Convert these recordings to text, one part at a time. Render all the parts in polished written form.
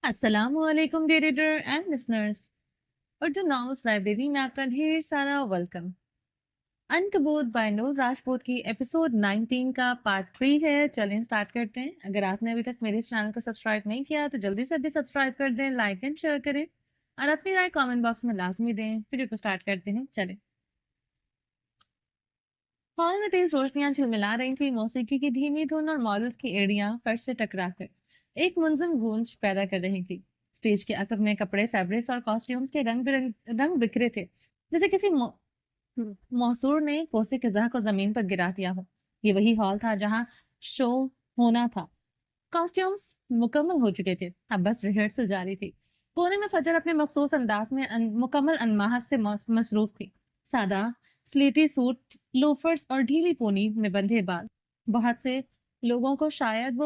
السلام علیکم dear reader and listeners, Urdu novels library میں آپ کا ڈھیر سارا ویلکم۔ انکبوت بائی نور راجپوت کی ایپیسوڈ 19 کا پارٹ 3 ہے۔ چلیں سٹارٹ کرتے ہیں۔ اگر آپ نے ابھی تک میرے اس چینل کو سبسکرائب نہیں کیا تو جلدی سے بھی سبسکرائب کر دیں، لائک اینڈ شیئر کریں اور اپنی رائے کامنٹ باکس میں لازمی دیں۔ ویڈیو کو سٹارٹ کرتے ہیں، چلیں۔ ہال میں تیز روشنیاں جھلملا رہی تھی، موسیقی کی دھیمی دھن اور ماڈلز کی ایڑیاں فرش سے ٹکرا کر ایک منظم گونج پیدا کر رہی تھی۔ اسٹیج کے عقب میں کپڑے، فیبرکس اور کاسٹیومز کے رنگ بکھرے تھے، جیسے کسی موصور نے کوسے قزح کو زمین پر گرا دیا ہو۔ یہ وہی ہال تھا جہاں شو ہونا تھا۔ کاسٹیومز مکمل ہو چکے تھے، اب بس ریہرسل جاری تھی۔ کونے میں فجر اپنے مخصوص انداز میں مکمل انماہک سے مصروف تھی۔ سادہ سلیٹی سوٹ، لوفرز اور ڈھیلی پونی میں بندھے بال، بہت سے لوگوں کو شاید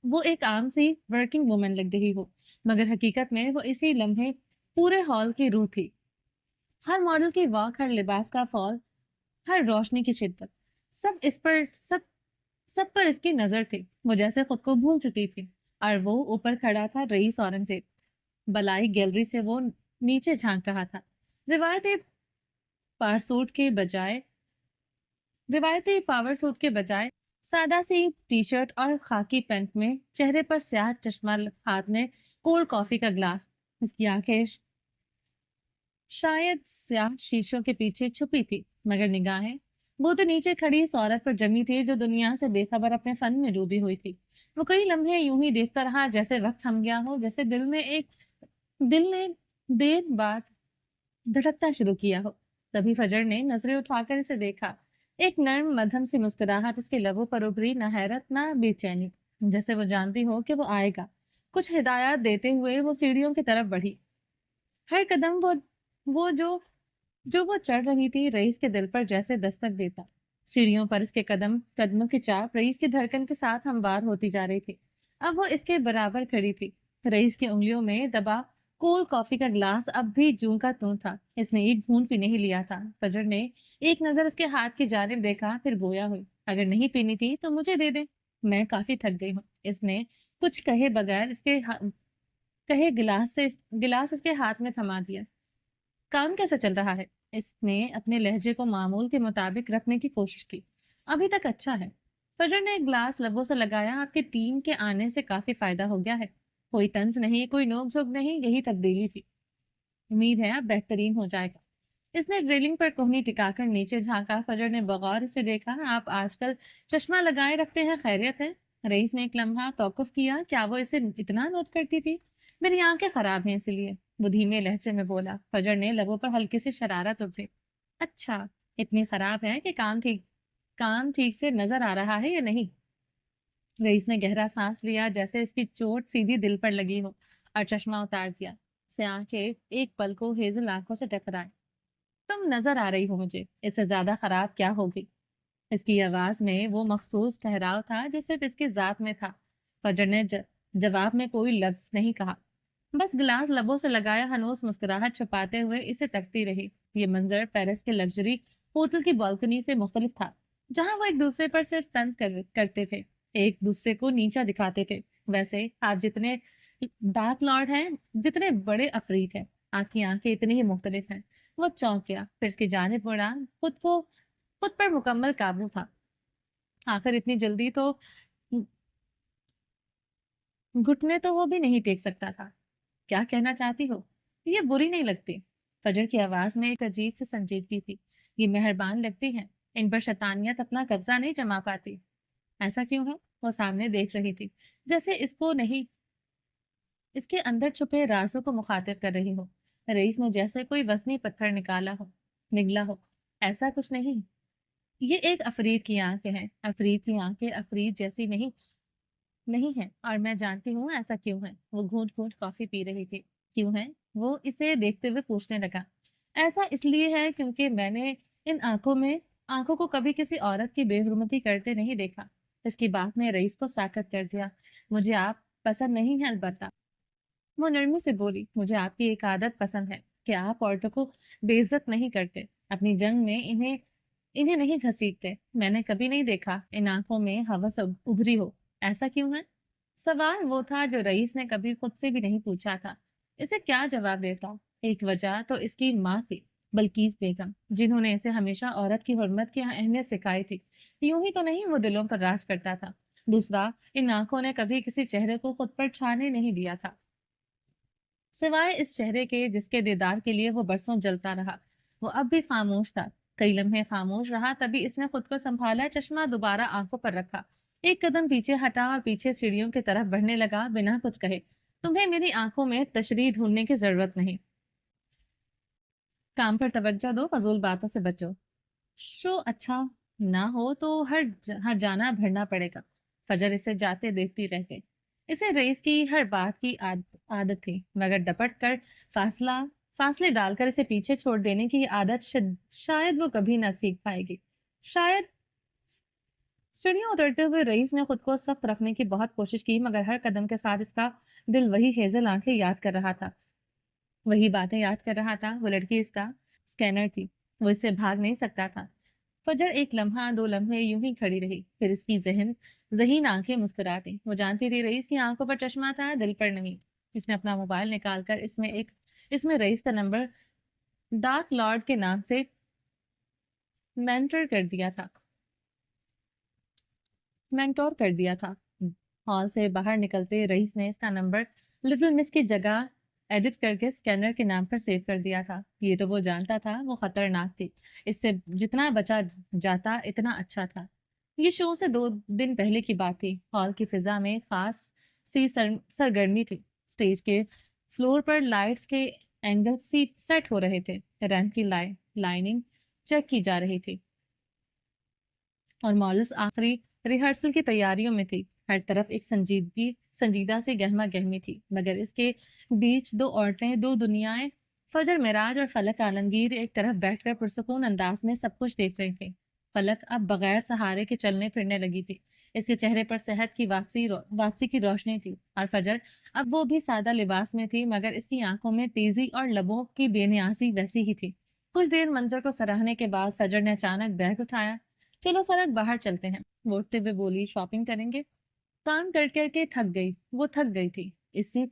وہ ایک عام سی ورکنگ وومن لگ رہی ہو، مگر حقیقت میں وہ اسی لمحے پورے ہال کی روح تھی۔ ہر ماڈل کی واک، ہر لباس کا فال، ہر روشنی کی شدت، سب پر اس کی نظر تھی۔ وہ جیسے خود کو بھول چکی تھی، اور وہ اوپر کھڑا تھا رئیس اورنگزیب۔ بلائی گیلری سے وہ نیچے جھانک رہا تھا۔ روایتی پاور سوٹ کے بجائے سادہ سی ٹی شرٹ اور خاکی پینٹ میں، چہرے پر سیاہ چشمہ، ہاتھ میں کولڈ کافی کا گلاس۔ اس کی آنکھیں شاید سیاہ شیشوں کے پیچھے چھپی تھی، مگر نگاہیں وہ تو نیچے کھڑی اس عورت پر جمی تھی جو دنیا سے بے خبر اپنے فن میں ڈوبی ہوئی تھی۔ وہ کئی لمحے یوں ہی دیکھتا رہا، جیسے وقت تھم گیا ہو، جیسے دل نے دیر بعد دھڑکتا شروع کیا ہو۔ تبھی فجر نے نظریں اٹھا کر اسے دیکھا۔ ایک نرم مدھم سی مسکراہٹ اس کے لبوں پر ابھری، نہ حیرت نہ بے چینی، جیسے وہ جانتی ہو کہ وہ آئے گا۔ کچھ ہدایات دیتے ہوئے وہ سیڑھیوں کی طرف بڑھی۔ ہر قدم وہ جو وہ چڑھ رہی تھی، رئیس کے دل پر جیسے دستک دیتا۔ سیڑھیوں پر اس کے قدموں کی چاپ رئیس کی دھڑکن کے ساتھ ہموار ہوتی جا رہی تھی۔ اب وہ اس کے برابر کھڑی تھی، رئیس کی انگلیوں میں دبا کولڈ کافی کا گلاس اب بھی جوں کا توں تھا۔ اس نے ایک گھونٹ بھی نہیں لیا تھا۔ فجر نے ایک نظر اس کے ہاتھ کی جانب دیکھا، پھر گویا ہوئی، اگر نہیں پینی تھی تو مجھے دے دیں، میں کافی تھک گئی ہوں۔ اس نے کچھ کہے بغیر گلاس اس کے ہاتھ میں تھما دیا۔ کام کیسا چل رہا ہے؟ اس نے اپنے لہجے کو معمول کے مطابق رکھنے کی کوشش کی۔ ابھی تک اچھا ہے۔ فجر نے ایک گلاس لبوں سے لگایا۔ آپ کی ٹیم کے آنے سے کافی فائدہ ہو گیا ہے۔ کوئی طنز نہیں، کوئی نوک جھوک نہیں، یہی تبدیلی تھی۔ امید ہے اب بہترین ہو جائے گا۔ اس نے ڈرلنگ پر کوہنی ٹکا کر نیچے جھانکا۔ فجر نے بغور اسے دیکھا۔ آپ آج کل چشمہ لگائے رکھتے ہیں، خیریت ہے؟ رئیس نے ایک لمحہ توقف کیا۔ کیا وہ اسے اتنا نوٹ کرتی تھی؟ میری آنکھیں خراب ہیں، اسی لیے، وہ دھیمے لہجے میں بولا۔ فجر نے لبوں پر ہلکی سی شرارت ابھری۔ اچھا، اتنی خراب ہے کہ کام ٹھیک سے نظر آ رہا ہے یا نہیں؟ رئیس نے گہرا سانس لیا، جیسے اس کی چوٹ سیدھی دل پر لگی ہو، اور چشمہ اتار دیا۔ سیاہ کے ایک پل کو ہیزل آنکھوں سے ٹکرائے۔ تم نظر آ رہی ہو مجھے، اس سے زیادہ خراب کیا ہوگی؟ اس کی آواز میں وہ مخصوص ٹھہراؤ تھا جو صرف اس کی ذات میں تھا۔ فجر نے جواب میں کوئی لفظ نہیں کہا، بس گلاس لبوں سے لگایا، ہنوز مسکراہٹ چھپاتے ہوئے اسے تکتی رہی۔ یہ منظر پیرس کے لگژری ہوٹل کی بالکنی سے مختلف تھا، جہاں وہ ایک دوسرے پر صرف طنز کرتے تھے، ایک دوسرے کو نیچا دکھاتے تھے۔ ویسے آپ جتنے ڈارک لارڈ ہیں، جتنے بڑے افریت ہیں، آپ کی آنکھیں اتنی ہی مختلف ہیں۔ وہ چونک گیا، پھر اس کی جانب مڑا۔ خود پر مکمل قابو تھا۔ آخر اتنی جلدی تو گھٹنے تو وہ بھی نہیں ٹیک سکتا تھا۔ کیا کہنا چاہتی ہو؟ یہ بری نہیں لگتی۔ فجر کی آواز میں ایک عجیب سے سنجیدگی تھی۔ یہ مہربان لگتی ہیں، ان پر شیطانیت اپنا قبضہ نہیں جما پاتی۔ ایسا کیوں ہے؟ وہ سامنے دیکھ رہی تھی، جیسے اس کو نہیں، اس کے اندر چھپے رازوں کو مخاطب کر رہی ہو۔ رئیس نے جیسے کوئی وزنی پتھر نگلا ہو۔ ایسا کچھ نہیں، یہ ایک افرید کی آنکھیں ہیں۔ افرید کی آنکھیں افرید جیسی نہیں ہے، اور میں جانتی ہوں ایسا کیوں ہے۔ وہ گھونٹ گھونٹ کافی پی رہی تھی۔ کیوں ہے؟ وہ اسے دیکھتے ہوئے پوچھنے لگا۔ ایسا اس لیے ہے کیونکہ میں نے ان آنکھوں کو کبھی کسی عورت کی بے حرمتی کرتے نہیں دیکھا۔ اس کی بات نے رئیس کو ساکت کر دیا۔ مجھے آپ پسند نہیں ہیں، البتہ، وہ نرمی سے بولی، مجھے آپ کی ایک عادت پسند ہے کہ آپ عورتوں کو بے عزت نہیں کرتے، اپنی جنگ میں انہیں نہیں گھسیٹتے۔ میں نے کبھی نہیں دیکھا ان آنکھوں میں ہوس ابھری ہو۔ ایسا کیوں ہے؟ सवाल वो था जो रईस ने कभी खुद से भी नहीं पूछा था। इसे क्या जवाब देता? एक वजह तो इसकी माँ थी, बल्कीस बेगम, जिन्होंने इसे हमेशा औरत की हुर्मत की अहमियत सिखाई थी। यूं ही तो नहीं, वो दिलों पर राज करता था। दूसरा, इन आंखों ने कभी किसी चेहरे को खुद पर छाने नहीं दिया था, सिवाय इस चेहरे के जिसके दीदार के लिए वो बरसों जलता रहा। वो अब भी खामोश था। कई लम्हे खामोश रहा, तभी इसने खुद को संभाला, चश्मा दोबारा आंखों पर रखा, एक कदम पीछे हटा और पीछे सीढ़ियों की तरफ बढ़ने लगा बिना कुछ कहे। तुम्हें मेरी आंखों में तशरीह ढूंढने की जरूरत नहीं। काम पर तवज्जो दो, फजूल बातों से बचो। शो अच्छा ना हो तो हर जाना भरना पड़ेगा। फजर इसे जाते देखती रह गई। इसे रईस की हर बात की आदत थी, मगर डपट कर फासला फासले डालकर इसे पीछे छोड़ देने की आदत शायद वो कभी ना सीख पाएगी। शायद। सीढ़ियां उतरते हुए रईस ने खुद को सख्त रखने की बहुत कोशिश की, मगर हर कदम के साथ इसका दिल वही हेजल आंखें याद कर रहा था, वही बातें याद कर रहा था। वो लड़की इसका स्कैनर थी, वो इससे भाग नहीं सकता था। फजर एक लम्हा दो लम्हे यूं ही खड़ी रही, फिर इसकी जहीन आंखें मुस्कुरा दी। वो जानती थी रईस की आंखों पर चश्मा था, दिल पर नहीं। इसने अपना मोबाइल निकालकर इसमें रईस का नंबर डार्क लॉर्ड के नाम से मेंटर कर दिया था मेंटोर कर दिया था। हॉल से बाहर निकलते रईस ने इसका नंबर लिटिल मिस की जगह एडिट करके स्कैनर के नाम पर सेव कर दिया था। ये तो वो जानता था, वो खतरनाक थी। इससे जितना बचा जाता इतना अच्छा था। ये शो से 2 दिन पहले की बात थी। हॉल की फिजा में खास सी सरगर्मी थी। स्टेज के फ्लोर पर लाइट्स के एंगल सेट हो रहे थे, रैंप की लाइनिंग चेक की जा रही थी और मॉडल्स आखिरी रिहर्सल की तैयारियों में थी। हर तरफ एक संजीदा सी गहमा गहमी थी, मगर इसके बीच दो औरतें, दो दुनियाएं, फजर मिराज और फलक आलमगीर एक तरफ बैठकर पुरसकून अंदाज में सब कुछ देख रही थी। फलक अब बगैर सहारे के चलने फिरने लगी थी। इसके चेहरे पर सेहत की वापसी की रोशनी थी। और फजर अब वो भी सादा लिबास में थी, मगर इसकी आंखों में तेजी और लबों की बेनियासी वैसी ही थी। कुछ देर मंजर को सराहने के बाद फजर ने अचानक बैग उठाया। चलो फलक, बाहर चलते हैं, वो उठते हुए बोली। शॉपिंग करेंगे? काम कर करके वो थक गई थी। इसी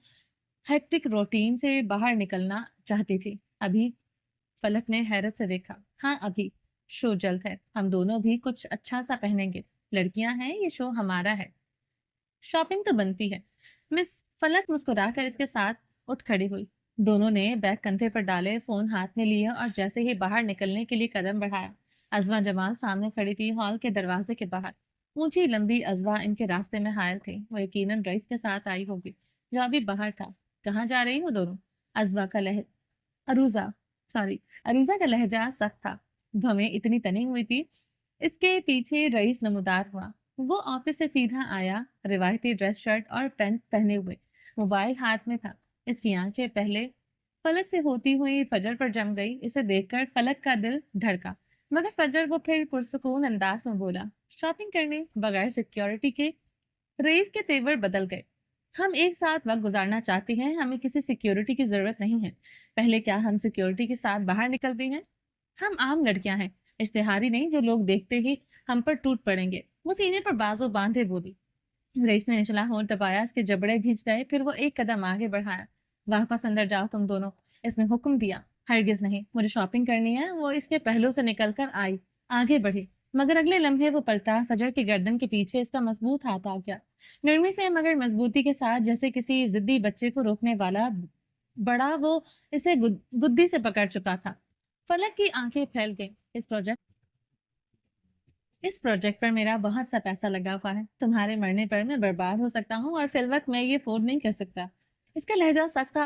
हेक्टिक रूटीन से बाहर निकलना चाहती थी। अभी? फलक ने हैरत से देखा। हाँ अभी। शो जल्द है, हम दोनों भी कुछ अच्छा सा पहनेंगे। लड़कियां हैं, ये शो हमारा है। शॉपिंग तो बनती है। मिस फलक मुस्कुराकर इसके साथ उठ खड़ी हुई। दोनों ने बैग कंधे पर डाले, फोन हाथ में लिए और जैसे ही बाहर निकलने के लिए कदम बढ़ाया, अजवा जमाल सामने खड़ी थी, हॉल के दरवाजे के बाहर। ऊंची लंबी अजवा इनके रास्ते में हायल थी। वो यकीनन रईस के साथ आई होगी, जो अभी बाहर था। कहाँ जा रही हो दोनों? अजवा का लह अरूजा सॉरी अरूजा का लहजा सख्त था, भवें इतनी तनी हुई थी। इसके पीछे रईस नमूदार हुआ। वो ऑफिस से सीधा आया, रिवायती ड्रेस शर्ट और पैंट पहने हुए, मोबाइल हाथ में था। इसकी आंखें पहले फलक से होती हुई फजर पर जम गई। इसे देखकर फलक का दिल धड़का, मगर फजर वो फिर पुरसुकून अंदाज में बोला, शॉपिंग करने बगैर सिक्योरिटी के? रईस के तेवर बदल गए। हम एक साथ वक्त गुजारना चाहते हैं, हमें किसी सिक्योरिटी की जरूरत नहीं है। पहले क्या हम सिक्योरिटी के साथ बाहर निकलते हैं? हम आम लड़कियां हैं, इश्तिहारी नहीं जो लोग देखते ही हम पर टूट पड़ेंगे। वो सीने पर बाजू बांधे बोली। रईस ने निचला होंठ दबाया, इसके जबड़े भींच गए। फिर वो एक कदम आगे बढ़ाया। वापस अंदर जाओ तुम दोनों, इसने हुक्म दिया। हरगिज नहीं, मुझे शॉपिंग करनी है। वो इसके पहलू से निकलकर आई, आगे बढ़ी, मगर अगले लम्हे वो पलटा। फजर की गर्दन के पीछे इसका मजबूत हाथ आ गया, नरमी से मगर मजबूती के साथ, जैसे किसी जिद्दी बच्चे को रोकने वाला बड़ा वो इसे गुद्दी से पकड़ चुका था। फलक की आंखें फैल गई। इस प्रोजेक्ट पर मेरा बहुत सा पैसा लगा हुआ है। तुम्हारे मरने पर मैं बर्बाद हो सकता हूँ और फिल वक्त मैं ये अफोर्ड नहीं कर सकता। इसका लहजा सख्त था।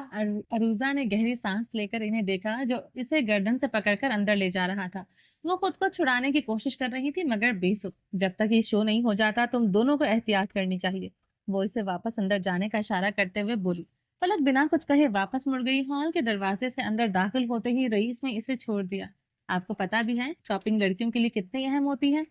अरूजा ने गहरी सांस लेकर इन्हें देखा, जो इसे गर्दन से पकड़कर अंदर ले जा रहा था। वो खुद को छुड़ाने की कोशिश कर रही थी, मगर बेसुध। जब तक ये शो नहीं हो जाता, तुम दोनों को एहतियात करनी चाहिए। वो इसे वापस अंदर जाने का इशारा करते हुए बोली। फलक बिना कुछ कहे वापस मुड़ गई। हॉल के दरवाजे से अंदर दाखिल होते ही रईस ने इसे छोड़ दिया। आपको पता भी है शॉपिंग लड़कियों के लिए कितनी अहम होती है?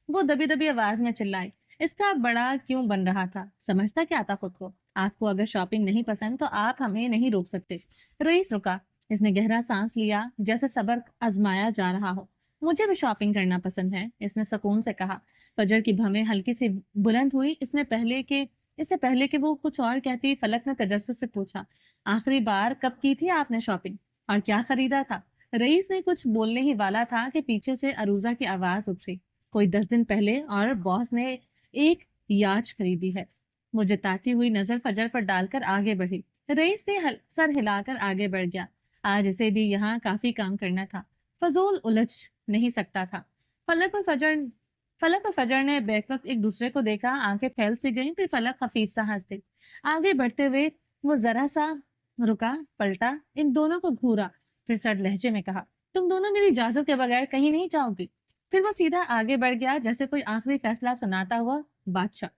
वो दबी दबी आवाज में चिल्लाई। इसका बड़ा क्यों बन रहा था? समझता क्या था खुद को? आपको अगर शॉपिंग नहीं पसंद तो आप हमें नहीं रोक सकते। रईस रुका। इसने गहरा सांस लिया, जैसे सब्र आजमाया जा रहा हो। मुझे भी शॉपिंग करना पसंद है, इसने सुकून से कहा। फजर की भवें हल्की सी बुलंद हुई। इसने पहले के اس سے پہلے کہ وہ کچھ اور کہتی فلک نے تجسس سے پوچھا، آخری بار کب کی تھی آپ نے شاپنگ اور کیا خریدا تھا؟ رئیس نے کچھ بولنے ہی والا تھا کہ پیچھے سے عروزہ کی آواز ابھری، کوئی 10 دن پہلے، اور باس نے ایک یاچ خریدی ہے۔ وہ جتاتی ہوئی نظر فجر پر ڈال کر آگے بڑھی۔ رئیس بھی سر ہلا کر آگے بڑھ گیا۔ آج اسے بھی یہاں کافی کام کرنا تھا، فضول الجھ نہیں سکتا تھا۔ فلک اور فجر نے بیک وقت ایک دوسرے کو دیکھا، آنکھیں پھیل سی گئیں، پھر فلک خفیف سا ہنس دی۔ آگے بڑھتے ہوئے وہ ذرا سا رکا، پلٹا، ان دونوں کو گھورا، پھر سرد لہجے میں کہا، تم دونوں میری اجازت کے بغیر کہیں نہیں جاؤ گی۔ پھر وہ سیدھا آگے بڑھ گیا جیسے کوئی آخری فیصلہ سناتا ہوا بادشاہ۔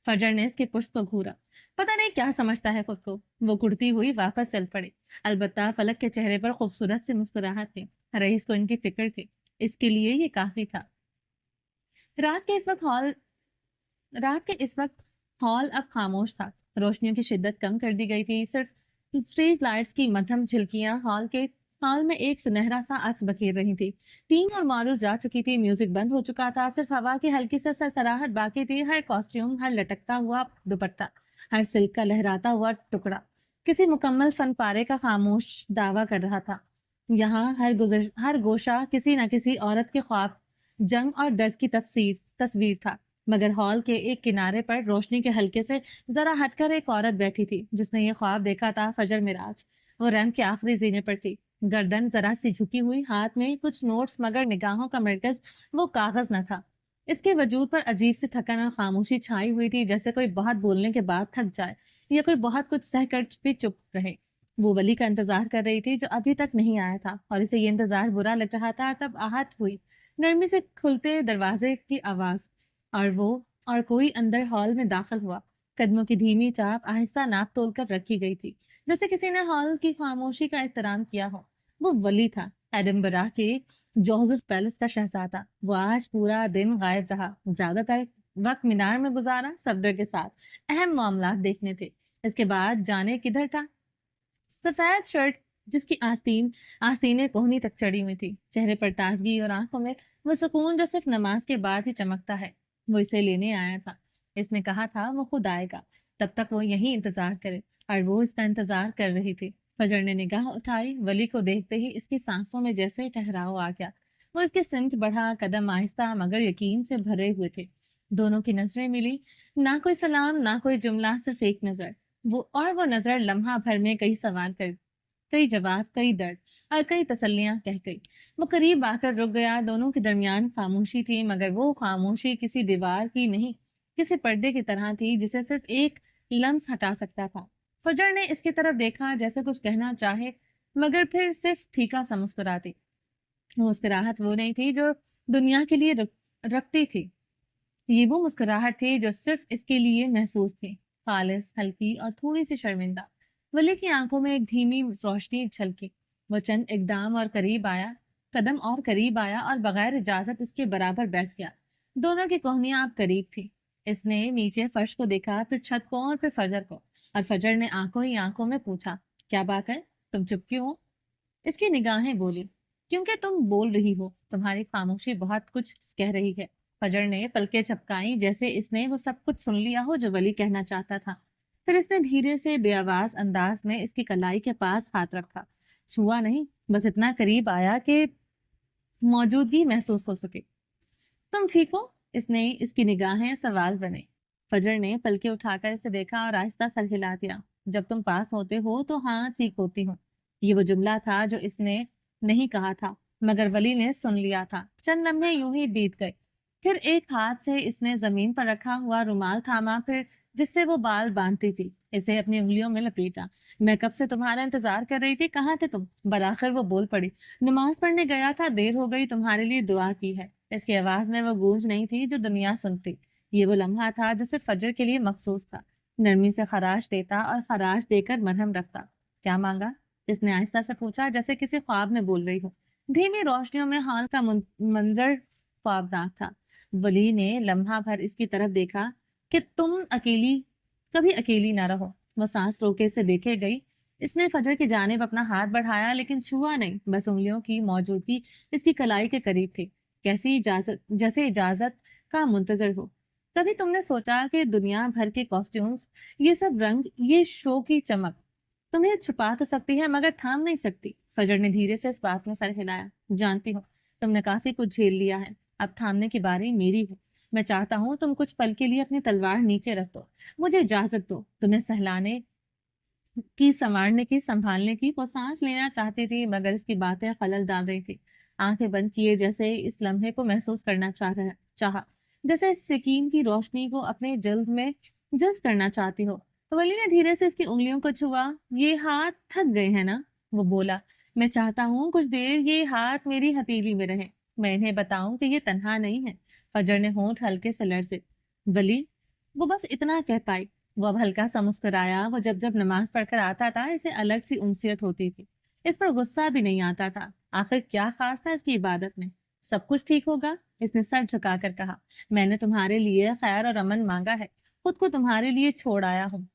فجر نے اس کی پشت کو گھورا، پتہ نہیں کیا سمجھتا ہے خود کو۔ وہ کڑتی ہوئی واپس چل پڑے۔ البتہ فلک کے چہرے پر خوبصورت سی مسکراہٹ تھی۔ رئیس کو ان کی فکر تھی، اس کے لیے یہ کافی تھا۔ رات کے اس وقت ہال اب خاموش تھا۔ روشنیوں کی شدت کم کر دی گئی تھی، صرف اسٹریٹ لائٹس کی مدھم جھلکیاں ہال میں ایک سنہرا سا عکس بکھیر رہی تھی۔ ٹیم اور ماڈل جا چکی تھی، میوزک بند ہو چکا تھا، صرف ہوا کی ہلکی سے سرسراہٹ باقی تھی۔ ہر کاسٹیوم، ہر لٹکتا ہوا دوپٹہ، ہر سلک کا لہراتا ہوا ٹکڑا کسی مکمل فن پارے کا خاموش دعویٰ کر رہا تھا۔ یہاں ہر گوشہ کسی نہ کسی عورت کے خواب، جنگ اور درد کی تصویر تھا، مگر ہال کے ایک کنارے پر روشنی کے حلقے سے ذرا ہٹ کر ایک عورت بیٹھی تھی جس نے یہ خواب دیکھا تھا، فجر معراج۔ وہ ریمپ کے آخری زینے پر تھی، گردن ذرا سی جھکی ہوئی، ہاتھ میں کچھ نوٹس، مگر نگاہوں کا مرکز وہ کاغذ نہ تھا۔ اس کے وجود پر عجیب سی تھکن اور خاموشی چھائی ہوئی تھی، جیسے کوئی بہت بولنے کے بعد تھک جائے یا کوئی بہت کچھ سہ کر بھی چپ رہے۔ وہ ولی کا انتظار کر رہی تھی جو ابھی تک نہیں آیا تھا، اور اسے یہ انتظار برا لگ رہا تھا۔ تب آہٹ ہوئی، نرمی سے کھلتے دروازے کی آواز، اور کوئی اندر ہال میں داخل ہوا۔ قدموں کی دھیمی چاپ آہستہ ناپ تول کر رکھی گئی تھی، جیسے کسی نے ہال کی خاموشی کا احترام کیا ہو۔ وہ ولی تھا، ایڈنبرا کے جوزف پیلس کا شہزادہ۔ وہ آج پورا دن غائب رہا، زیادہ تر وقت مینار میں گزارا، صفدر کے ساتھ اہم معاملات دیکھنے تھے۔ اس کے بعد جانے کدھر تھا؟ سفید شرٹ جس کی آستینیں کوہنی تک چڑھی ہوئی تھی، چہرے پر تازگی اور آنکھوں میں وہ سکون جو صرف نماز کے بعد ہی چمکتا ہے۔ وہ اسے لینے آیا تھا، اس نے کہا تھا وہ خود آئے گا، تب تک وہ یہیں انتظار کرے، اور وہ اس کا انتظار کر رہی تھی۔ فجر نے نگاہ اٹھائی، ولی کو دیکھتے ہی اس کی سانسوں میں جیسے ٹھہراؤ آ گیا۔ وہ اس کے سمت بڑھا، قدم آہستہ مگر یقین سے بھرے ہوئے تھے۔ دونوں کی نظریں ملی، نہ کوئی سلام، نہ کوئی جملہ، صرف ایک نظر۔ وہ نظر لمحہ بھر میں کئی سوال کر، کئی جواب، کئی درد اور کئی تسلیاں کہہ گئی۔ وہ قریب آ کر رک گیا، دونوں کے درمیان خاموشی تھی، مگر وہ خاموشی کسی دیوار کی نہیں، کسی پردے کی طرح تھی جسے صرف ایک لمس ہٹا سکتا تھا۔ فجر نے اس کی طرف دیکھا جیسے کچھ کہنا چاہے، مگر پھر صرف پھیکا سا مسکراتی۔ وہ مسکراہٹ وہ نہیں تھی جو دنیا کے لیے رکھتی تھی، یہ وہ مسکراہٹ تھی جو صرف اس کے لیے محفوظ تھی، خالص، ہلکی اور تھوڑی سی شرمندہ۔ ولی کی آنکھوں میں ایک دھیمی روشنی چھلکی۔ وہ چند اقدام اور قدم اور قریب آیا اور بغیر اجازت اس کے برابر بیٹھ گیا۔ دونوں کی کوہنیاں اب قریب تھی۔ اس نے نیچے فرش کو دیکھا، پھر چھت کو اور پھر فجر کو، اور فجر نے آنکھوں ہی آنکھوں میں پوچھا، کیا بات ہے، تم چپ کیوں ہو؟ اس کی نگاہیں بولی، کیونکہ تم بول رہی ہو، تمہاری خاموشی بہت کچھ کہہ رہی ہے۔ فجر نے پلکیں جھپکائیں جیسے اس نے وہ سب کچھ سن لیا ہو جو ولی کہنا چاہتا تھا۔ پھر اس نے دھیرے سے بے آواز انداز میں اس کی کلائی کے پاس ہاتھ رکھا، چھوا نہیں، بس اتنا قریب آیا کہ موجودگی محسوس ہو سکے۔ تم ٹھیک ہو؟ اس کی نگاہیں سوال بنے۔ فجر نے پلکیں اٹھا کر اسے دیکھا اور آہستہ سر ہلا دیا۔ جب تم پاس ہوتے ہو تو ہاں ٹھیک ہوتی ہوں۔ یہ وہ جملہ تھا جو اس نے نہیں کہا تھا، مگر ولی نے سن لیا تھا۔ چند لمحے یوں ہی بیت گئے، پھر ایک ہاتھ سے اس نے زمین پر رکھا ہوا رومال تھاما، پھر جس سے وہ بال باندھتی تھی اسے اپنی انگلیوں میں لپیٹا۔ میں کب سے تمہارا انتظار کر رہی تھی، کہاں تھے تم؟ بالآخر وہ بول پڑی، نماز پڑھنے گیا تھا، دیر ہو گئی، تمہارے لیے دعا کی ہے۔ اس کی آواز میں وہ گونج نہیں تھی جو دنیا سنتی، یہ وہ لمحہ تھا جو صرف فجر کے لیے مخصوص تھا۔ نرمی سے خراش دیتا اور خراش دے کر مرہم رکھتا۔ کیا مانگا؟ اس نے آہستہ سے پوچھا، جیسے کسی خواب میں بول رہی ہو۔ دھیمی روشنیوں میں ہال کا منظر خوابناک تھا۔ ولی نے لمحہ بھر اس کی طرف دیکھا کہ تم کبھی اکیلی نہ رہو۔ وہ سانس روکے سے دیکھے گئی۔ اس نے فجر کی جانب اپنا ہاتھ بڑھایا لیکن چھوا نہیں، بس انگلیوں کی موجودگی اس کی کلائی کے قریب تھی، جیسے اجازت کا منتظر ہو۔ कभी तुमने सोचा कि दुनिया भर के कॉस्ट्यूम्स, ये सब रंग, ये शो की चमक तुम्हें छुपा तो सकती है मगर थाम नहीं सकती? फजर ने धीरे से इस बात में सर हिलाया। जानती हूँ, तुमने काफी कुछ झेल लिया है, अब थामने की बारी मेरी है। मैं चाहता हूँ तुम कुछ पल के लिए अपनी तलवार नीचे रख दो। मुझे इजाजत दो तुम्हें सहलाने की, संवारने की, संभालने की। वो सांस लेना चाहती थी मगर इसकी बातें खलल डाल रही थी। आंखें बंद किए जैसे इस लम्हे को महसूस करना चाहा, जैसे यकीन की रोशनी को अपने जल्द में जज्ब करना चाहती हो। वली ने धीरे से इसकी उंगलियों को छुआ। ये हाथ थक गए हैं ना? वो बोला। मैं चाहता हूँ कुछ देर ये हाथ मेरी हथेली में रहे, मैं इन्हें बताऊं कि ये तन्हा नहीं है। फजर ने होंठ हल्के से लरसे। वली, वो बस इतना कह पाई। वो अब हल्का सा मुस्कुराया। वो जब जब नमाज पढ़कर आता था इसे अलग सी उनसियत होती थी। इस पर गुस्सा भी नहीं आता था। आखिर क्या खास था इसकी इबादत में? सब कुछ ठीक होगा, इसने सर झुकाकर कहा। मैंने तुम्हारे लिए खैर और अमन मांगा है, खुद को तुम्हारे लिए छोड़ आया हूँ।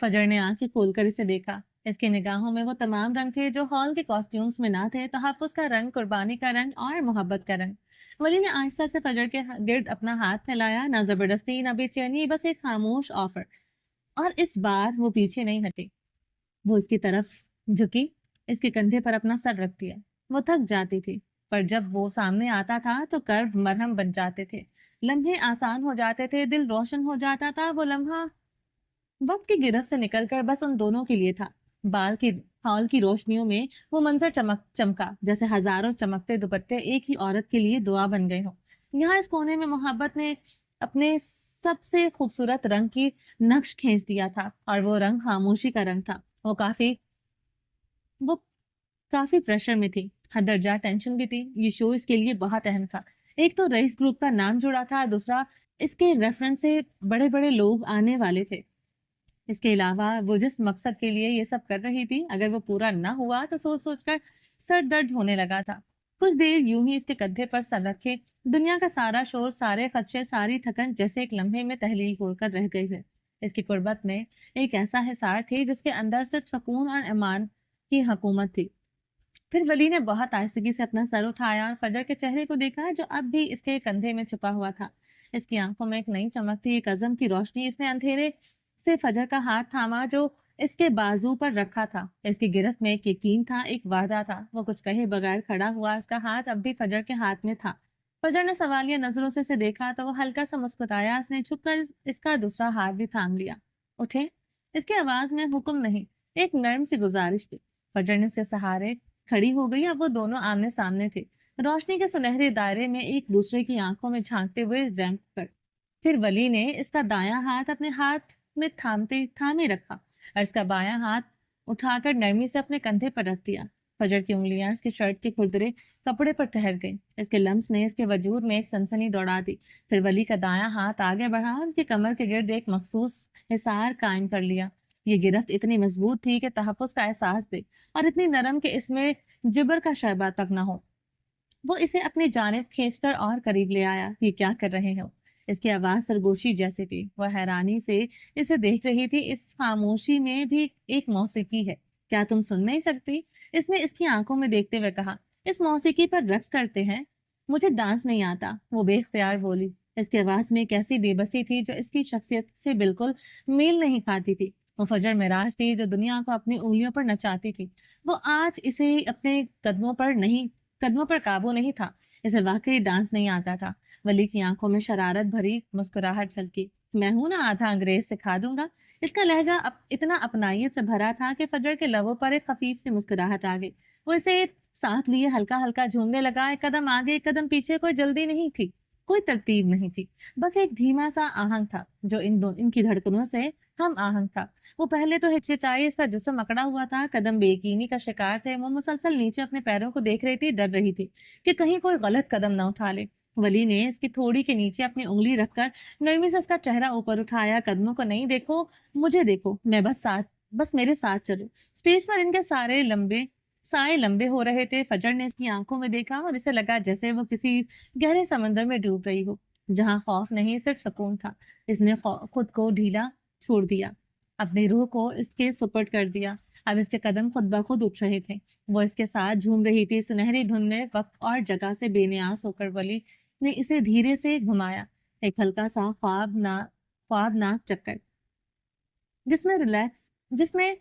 फजर ने आंखें खोलकर इसे देखा। इसकी निगाहों में वो तमाम रंग थे जो हॉल के कॉस्ट्यूम्स में ना थे। तहफ्फुज़ का रंग, कुर्बानी का रंग और मोहब्बत का रंग। वली ने आहिस्ता से फजर के गिर्द अपना हाथ फैलाया। ना जबरदस्ती, ना बेचैनी, बस एक खामोश ऑफर। और इस बार वो पीछे नहीं हटी। वो इसकी तरफ झुकी, इसके कंधे पर अपना सर रख दिया। वो थक जाती थी, पर जब वो सामने आता था तो कर्ब मरहम बन जाते थे, लम्हे आसान हो जाते थे, दिल रोशन हो जाता था। वो लम्हा वक्त की गिरफ्त से निकलकर बस उन दोनों के लिए था। बाल की हॉल की रोशनियों में वो मंजर चमका जैसे हजारों चमकते दुपट्टे एक ही औरत के लिए दुआ बन गए हों। यहाँ इस कोने में मोहब्बत ने अपने सबसे खूबसूरत रंग की नक्श खींच दिया था, और वो रंग खामोशी का रंग था। वो काफी प्रेशर में थी, हर दर्जा टेंशन भी थी। ये शो इसके लिए बहुत अहम था। एक तो रईस ग्रुप का नाम जुड़ा था, दूसरा इसके रेफरेंस से बड़े बड़े लोग आने वाले थे। इसके अलावा वो जिस मकसद के लिए ये सब कर रही थी, अगर वो पूरा ना हुआ तो सोच सोच कर सर दर्द होने लगा था। कुछ देर यूं ही इसके कंधे पर सर रखे, दुनिया का सारा शोर, सारे खदशे, सारी थकन जैसे एक लम्हे में तहलील होकर रह गई है। इसकी कुर्बत में एक ऐसा हिसार थी जिसके अंदर सिर्फ सुकून और ईमान की हुकूमत थी। फिर वली ने बहुत आहिस्तगी से अपना सर उठाया और फजर के चेहरे को देखा जो अब भी इसके कंधे में छुपा हुआ था। इसकी आंखों में एक नई चमक थी, एक अज़म की रोशनी। इसने अंधेरे से फजर का हाथ थामा जो इसके बाजू पर रखा था। इसकी गिरफ्त में एक यकीन था, एक वादा था। वो कुछ कहे बगैर खड़ा हुआ, इसका हाथ अब भी फजर के हाथ में था। फजर ने सवालिया नजरों से इसे देखा तो वो हल्का सा मुस्कुराया। इसने झुककर इसका दूसरा हाथ भी थाम लिया। उठे, इसकी आवाज में हुक्म नहीं, एक नर्म सी गुजारिश थी। फजर ने इसके सहारे खड़ी हो गई। अब वो दोनों आमने सामने थे, रोशनी के सुनहरे दायरे में एक दूसरे की आंखों में झांकते हुए रैंप पर। फिर वली ने इसका दायां हाथ अपने हाथ में थामे रखा और इसका बायां हाथ उठाकर नरमी से अपने कंधे पर रख दिया। फजर की उंगलियां इसके शर्ट के खुरदरे कपड़े पर ठहर गई। इसके लम्स ने इसके वजूद में एक सनसनी दौड़ा दी। फिर वली का दायां हाथ आगे बढ़ा और उसकी कमर के गिर्द एक मखसूस हिसार कायम कर लिया। ये गिरफ्त इतनी मजबूत थी कि तहफ़्फ़ुज़ का एहसास दे, और इतनी नरम कि इसमें जिबर का शैबा तक न हो। वो इसे अपनी जानिब खींचकर और करीब ले आया। ये क्या कर रहे हो? इसकी आवाज सरगोशी जैसी थी। वह हैरानी से इसे देख रही थी। इस खामोशी में भी एक मौसीकी है, क्या तुम सुन नहीं सकती? इसने इसकी आंखों में देखते हुए कहा। इस मौसीकी पर रक्स करते हैं? मुझे डांस नहीं आता, वो बेख्तियार बोली। इसकी आवाज में एक ऐसी बेबसी थी जो इसकी शख्सियत से बिल्कुल मेल नहीं खाती थी। वो फजर मिराज थी जो दुनिया को अपनी उंगलियों पर नचाती थी। वो आज इसे अपने कदमों पर काबू नहीं था। इसे वाकई डांस नहीं आता था। वली की आंखों में शरारत भरी मुस्कुराहट छलकी। मैं हूं ना, आधा अंग्रेज सिखा दूंगा। इसका लहजा इतना अपनाइत से भरा था कि फजर के लबों पर एक खफीफ सी मुस्कुराहट आ गई। वो इसे साथ लिए हल्का हल्का झूमने लगा। एक कदम आगे, एक कदम पीछे। कोई जल्दी नहीं थी, कोई तरतीब नहीं थी, बस एक धीमा सा आहंग था जो इनकी धड़कनों से हम आहंग था। वो पहले तो हिचकिचाई, इसका जिस्म अकड़ा हुआ था, कदम बेयकीनी का शिकार थे। वो मुसलसल नीचे अपने पैरों को देख रही थी, डर रही थी कि कहीं कोई गलत कदम ना उठा ले। वली ने इसकी थोड़ी के नीचे अपनी उंगली रखकर नरमी से इसका चेहरा ऊपर उठाया। कदमों को नहीं देखो, मुझे देखो। मैं बस मेरे साथ चलो। स्टेज पर इनके साए लंबे हो रहे थे। फजर ने इसकी आंखों में देखा और इसे लगा जैसे वो किसी गहरे समंदर में डूब रही हो, जहां खौफ नहीं, सिर्फ सुकून था। इसने खुद को ढीला छोड़ दिया, अपनी रूह को इसके सुपर्द कर दिया। अब इसके कदम खुद ब खुद उठ रहे थे। वो इसके साथ झूम रही थी। सुनहरी धुन में वक्त और जगह से बेनियाज होकर वली ने इसे धीरे से घुमाया। ایک ہلکا سا خوابناک چکر جس میں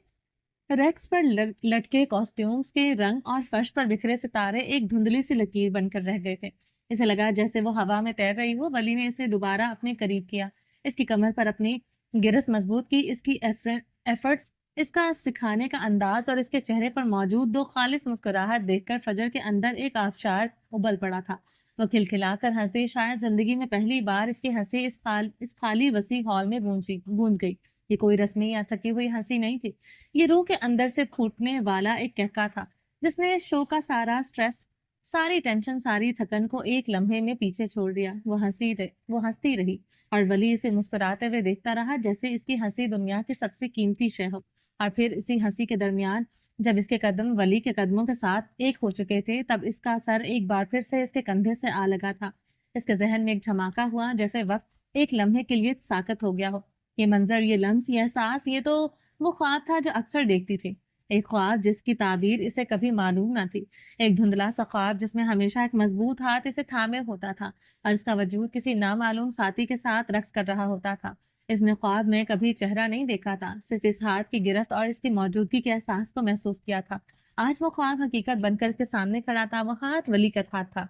ریکس پر لٹکے کاسٹیومز کے رنگ اور فرش پر بکھرے ستارے ایک دھندلی سی لکیر بن کر رہ گئے تھے۔ اسے لگا جیسے وہ ہوا میں تیر رہی ہو۔ ولی نے اسے دوبارہ اپنے قریب کیا، اس کی کمر پر اپنی گرفت مضبوط کی۔ اس کی ایفرٹس، اس کا سکھانے کا انداز اور اس کے چہرے پر موجود دو خالص مسکراہٹ دیکھ کر فجر کے اندر ایک آبشار ابل پڑا تھا۔ وہ کھلکھلا کر ہنس دی۔ شاید زندگی میں پہلی بار اس کی ہنسی اس خالی وسیع ہال میں گونج گئی۔ یہ کوئی رسمی یا تھکی ہوئی ہنسی نہیں تھی، یہ روح کے اندر سے پھوٹنے والا ایک قہقہ تھا جس نے شو کا سارا سٹریس، ساری ٹینشن، ساری تھکن کو ایک لمحے میں پیچھے چھوڑ دیا۔ وہ ہنستی رہی اور ولی اسے مسکراتے ہوئے دیکھتا رہا جیسے اس کی ہنسی دنیا کی سب سے قیمتی شے ہو۔ اور پھر اسی ہنسی کے درمیان جب اس کے قدم ولی کے قدموں کے ساتھ ایک ہو چکے تھے، تب اس کا سر ایک بار پھر سے اس کے کندھے سے آ لگا تھا۔ اس کے ذہن میں ایک دھماکہ ہوا، جیسے وقت ایک لمحے کے لیے ساکت ہو گیا ہو۔ یہ منظر، یہ لمس، یہ احساس، یہ تو وہ خواب تھا جو اکثر دیکھتی تھی۔ ایک خواب جس کی تعبیر اسے کبھی معلوم نہ تھی، ایک دھندلا سا خواب جس میں ہمیشہ ایک مضبوط ہاتھ اسے تھامے ہوتا تھا اور اس کا وجود کسی نامعلوم ساتھی کے ساتھ رقص کر رہا ہوتا تھا۔ اس نے خواب میں کبھی چہرہ نہیں دیکھا تھا، صرف اس ہاتھ کی گرفت اور اس کی موجودگی کے احساس کو محسوس کیا تھا۔ آج وہ خواب حقیقت بن کر اس کے سامنے کھڑا تھا۔ وہ ہاتھ ولی کا ہاتھ تھا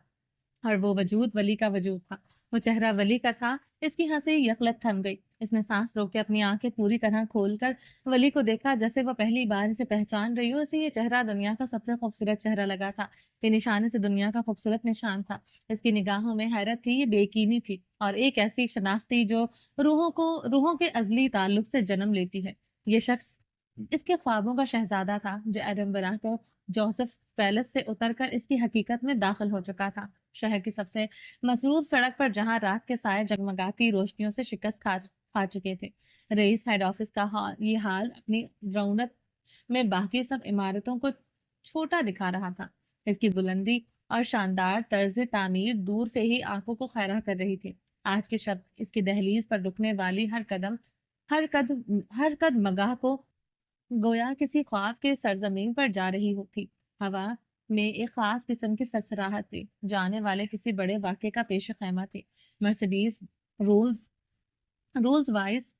اور وہ وجود ولی کا وجود تھا، وہ چہرہ ولی کا تھا۔ اس کی ہنسی یکلت تھم گئی۔ اس نے سانس روک کے اپنی آنکھیں پوری طرح کھول کر ولی کو دیکھا، جیسے وہ پہلی بار اسے پہچان رہی ہو۔ اسے یہ چہرہ دنیا کا سب سے خوبصورت چہرہ لگا تھا، یہ نشانے سے دنیا کا خوبصورت نشان تھا۔ اس کی نگاہوں میں حیرت تھی، یہ بے یقینی تھی اور ایک ایسی شناخت تھی جو روحوں کے ازلی تعلق سے جنم لیتی ہے۔ یہ شخص اس کے خوابوں کا شہزادہ تھا جو ایڈنبرا کے جوزف پیلس سے اتر کر اس کی حقیقت میں داخل ہو چکا تھا۔ شہر کی سب سے مصروف سڑک پر جہاں رات کے سائے جگمگاتی روشنیوں سے شکست کھا چکے تھے، رئیس ہیڈ آفس کا یہ حال اپنی رونق میں باقی سب عمارتوں کو چھوٹا دکھا رہا تھا۔ اس کی بلندی اور شاندار طرز تعمیر دور سے ہی آنکھوں کو خیرہ کر رہی تھی۔ آج کے شب اس کی دہلیز پر رکنے والی ہر قد مگاہ کو گویا کسی خواب کے سرزمین پر جا رہی ہوتی۔ ہوا میں ایک خاص قسم کی سرسراہٹ تھی، جانے والے کسی بڑے واقعے کا پیش خیمہ تھی۔ مرسیڈیز، رولز وائس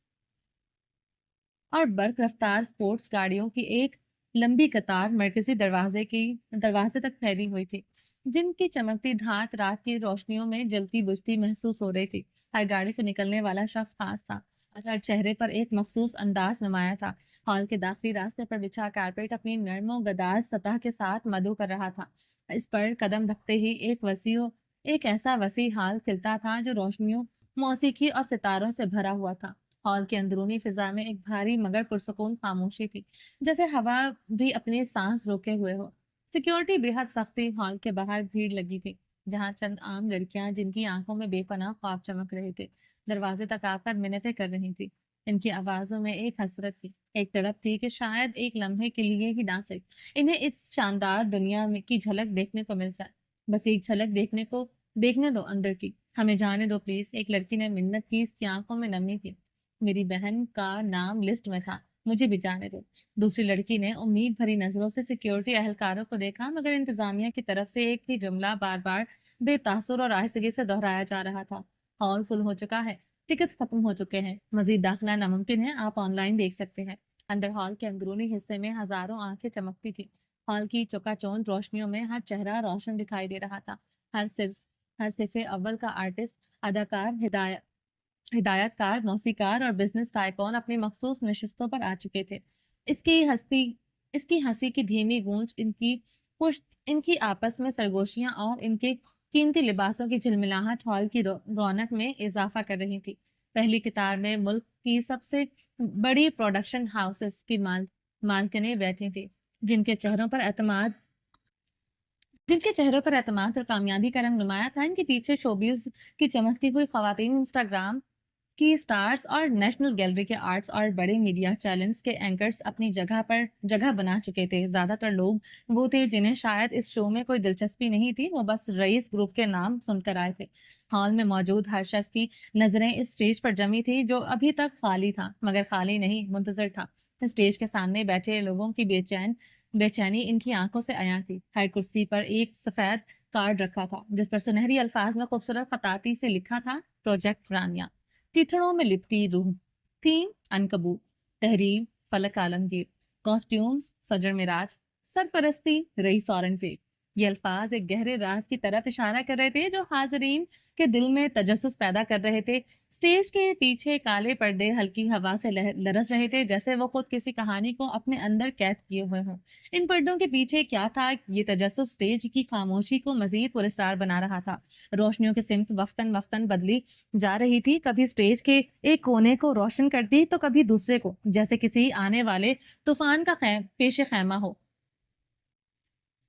اور برق رفتار سپورٹس گاڑیوں کی ایک لمبی قطار مرکزی دروازے تک پھیلی ہوئی تھی، جن کی چمکتی دھات رات کی روشنیوں میں جلتی بجھتی محسوس ہو رہی تھی۔ ہر گاڑی سے نکلنے والا شخص خاص تھا اور ہر چہرے پر ایک مخصوص انداز نمایاں تھا۔ ہال کے داخلی راستے پر بچھا کارپیٹ اپنی نرم و گداز سطح کے ساتھ مدعو کر رہا تھا۔ اس پر قدم رکھتے ہی ایک ایسا وسیع ہال کھلتا تھا جو روشنیوں، موسیقی اور ستاروں سے بھرا ہوا تھا۔ ہال کے اندرونی فضا میں ایک بھاری مگر پرسکون خاموشی تھی، جیسے ہوا بھی اپنی سانس روکے ہوئے ہو۔ سیکیورٹی بے حد سخت تھی۔ ہال کے باہر بھیڑ لگی تھی، جہاں چند عام لڑکیاں جن کی آنکھوں میں بے پناہ خواب چمک رہے تھے، دروازے تک آ کر منتیں کر رہی تھی۔ ان کی آوازوں میں ایک حسرت تھی، ایک تڑپ تھی کہ شاید ایک لمحے کے لیے ہی نہ صرف انہیں اس شاندار دنیا میں کی جھلک دیکھنے کو مل جائے۔ بس ایک جھلک دیکھنے دو اندر کی، ہمیں جانے دو پلیز، ایک لڑکی نے منت کی۔ اس کی آنکھوں میں نمی تھی۔ میری بہن کا نام لسٹ میں تھا، مجھے بھی جانے دو۔ دوسری لڑکی نے امید بھری نظروں سے سیکیورٹی اہلکاروں کو دیکھا، مگر انتظامیہ کی طرف سے ایک ہی جملہ بار بار بے تاثر اور آہستگی سے دہرایا جا رہا تھا: ہال فل ہو چکا ہے، ٹکٹس ختم ہو چکے ہیں، مزید داخلہ ناممکن ہے، آپ آن لائن دیکھ سکتے ہیں۔ اندر ہال کے اندرونی حصے میں ہزاروں آنکھیں چمکتی تھی۔ ہال کی چکا چوند روشنیوں میں ہر چہرہ روشن دکھائی دے رہا تھا۔ ہر صفے اول کا آرٹسٹ، اداکار، ہدایت کار، موسیقار اور بزنس ٹائکون اپنی مخصوص نشستوں پر آ چکے تھے۔ اس کی ہنسی کی دھیمی گونج، ان کی آپس میں سرگوشیاں اور ان کے قیمتی لباسوں کی جھلملاہٹ ہال کی رونق میں اضافہ کر رہی تھی۔ پہلی قطار میں ملک کی سب سے بڑی پروڈکشن ہاؤسز کی مالکنیں بیٹھی تھیں، جن کے چہروں پر اعتماد اور کامیابی کا رنگ نمایاں تھا۔ ان کے پیچھے شوبیز کی چمکتی ہوئی خواتین، انسٹاگرام کی سٹارز اور نیشنل گیلری کے آرٹس اور بڑے میڈیا چینلز کے اینکرز اپنی جگہ بنا چکے تھے۔ زیادہ تر لوگ وہ تھے جنہیں شاید اس شو میں کوئی دلچسپی نہیں تھی، وہ بس رئیس گروپ کے نام سن کر آئے تھے۔ ہال میں موجود ہر شخص کی نظریں اس سٹیج پر جمی تھی جو ابھی تک خالی تھا، مگر خالی نہیں، منتظر تھا۔ سٹیج کے سامنے بیٹھے لوگوں کی بے چینی ان کی آنکھوں سے عیاں تھی۔ ہر کرسی پر ایک سفید کارڈ رکھا تھا جس پر سنہری الفاظ میں خوبصورت خطاطی سے لکھا تھا پروجیکٹ رانیا، ٹیٹڑوں میں لپٹی روح، تھیم عنکبوت، تحریر فلک عالمگیر، کاسٹیومز فجر معراج، سرپرستی رئیس اورنگزیب۔ یہ الفاظ ایک گہرے راز کی طرف اشارہ کر رہے تھے جو حاضرین کے دل میں تجسس پیدا کر رہے تھے۔ اسٹیج کے پیچھے کالے پردے ہلکی ہوا سے لرز رہے تھے جیسے وہ خود کسی کہانی کو اپنے اندر قید کیے ہوئے ہوں۔ ان پردوں کے پیچھے کیا تھا؟ یہ تجسس اسٹیج کی خاموشی کو مزید پراسرار بنا رہا تھا۔ روشنیوں کی سمت وقتاً بدلی جا رہی تھی، کبھی اسٹیج کے ایک کونے کو روشن کرتی تو کبھی دوسرے کو، جیسے کسی آنے والے طوفان کا پیش خیمہ ہو۔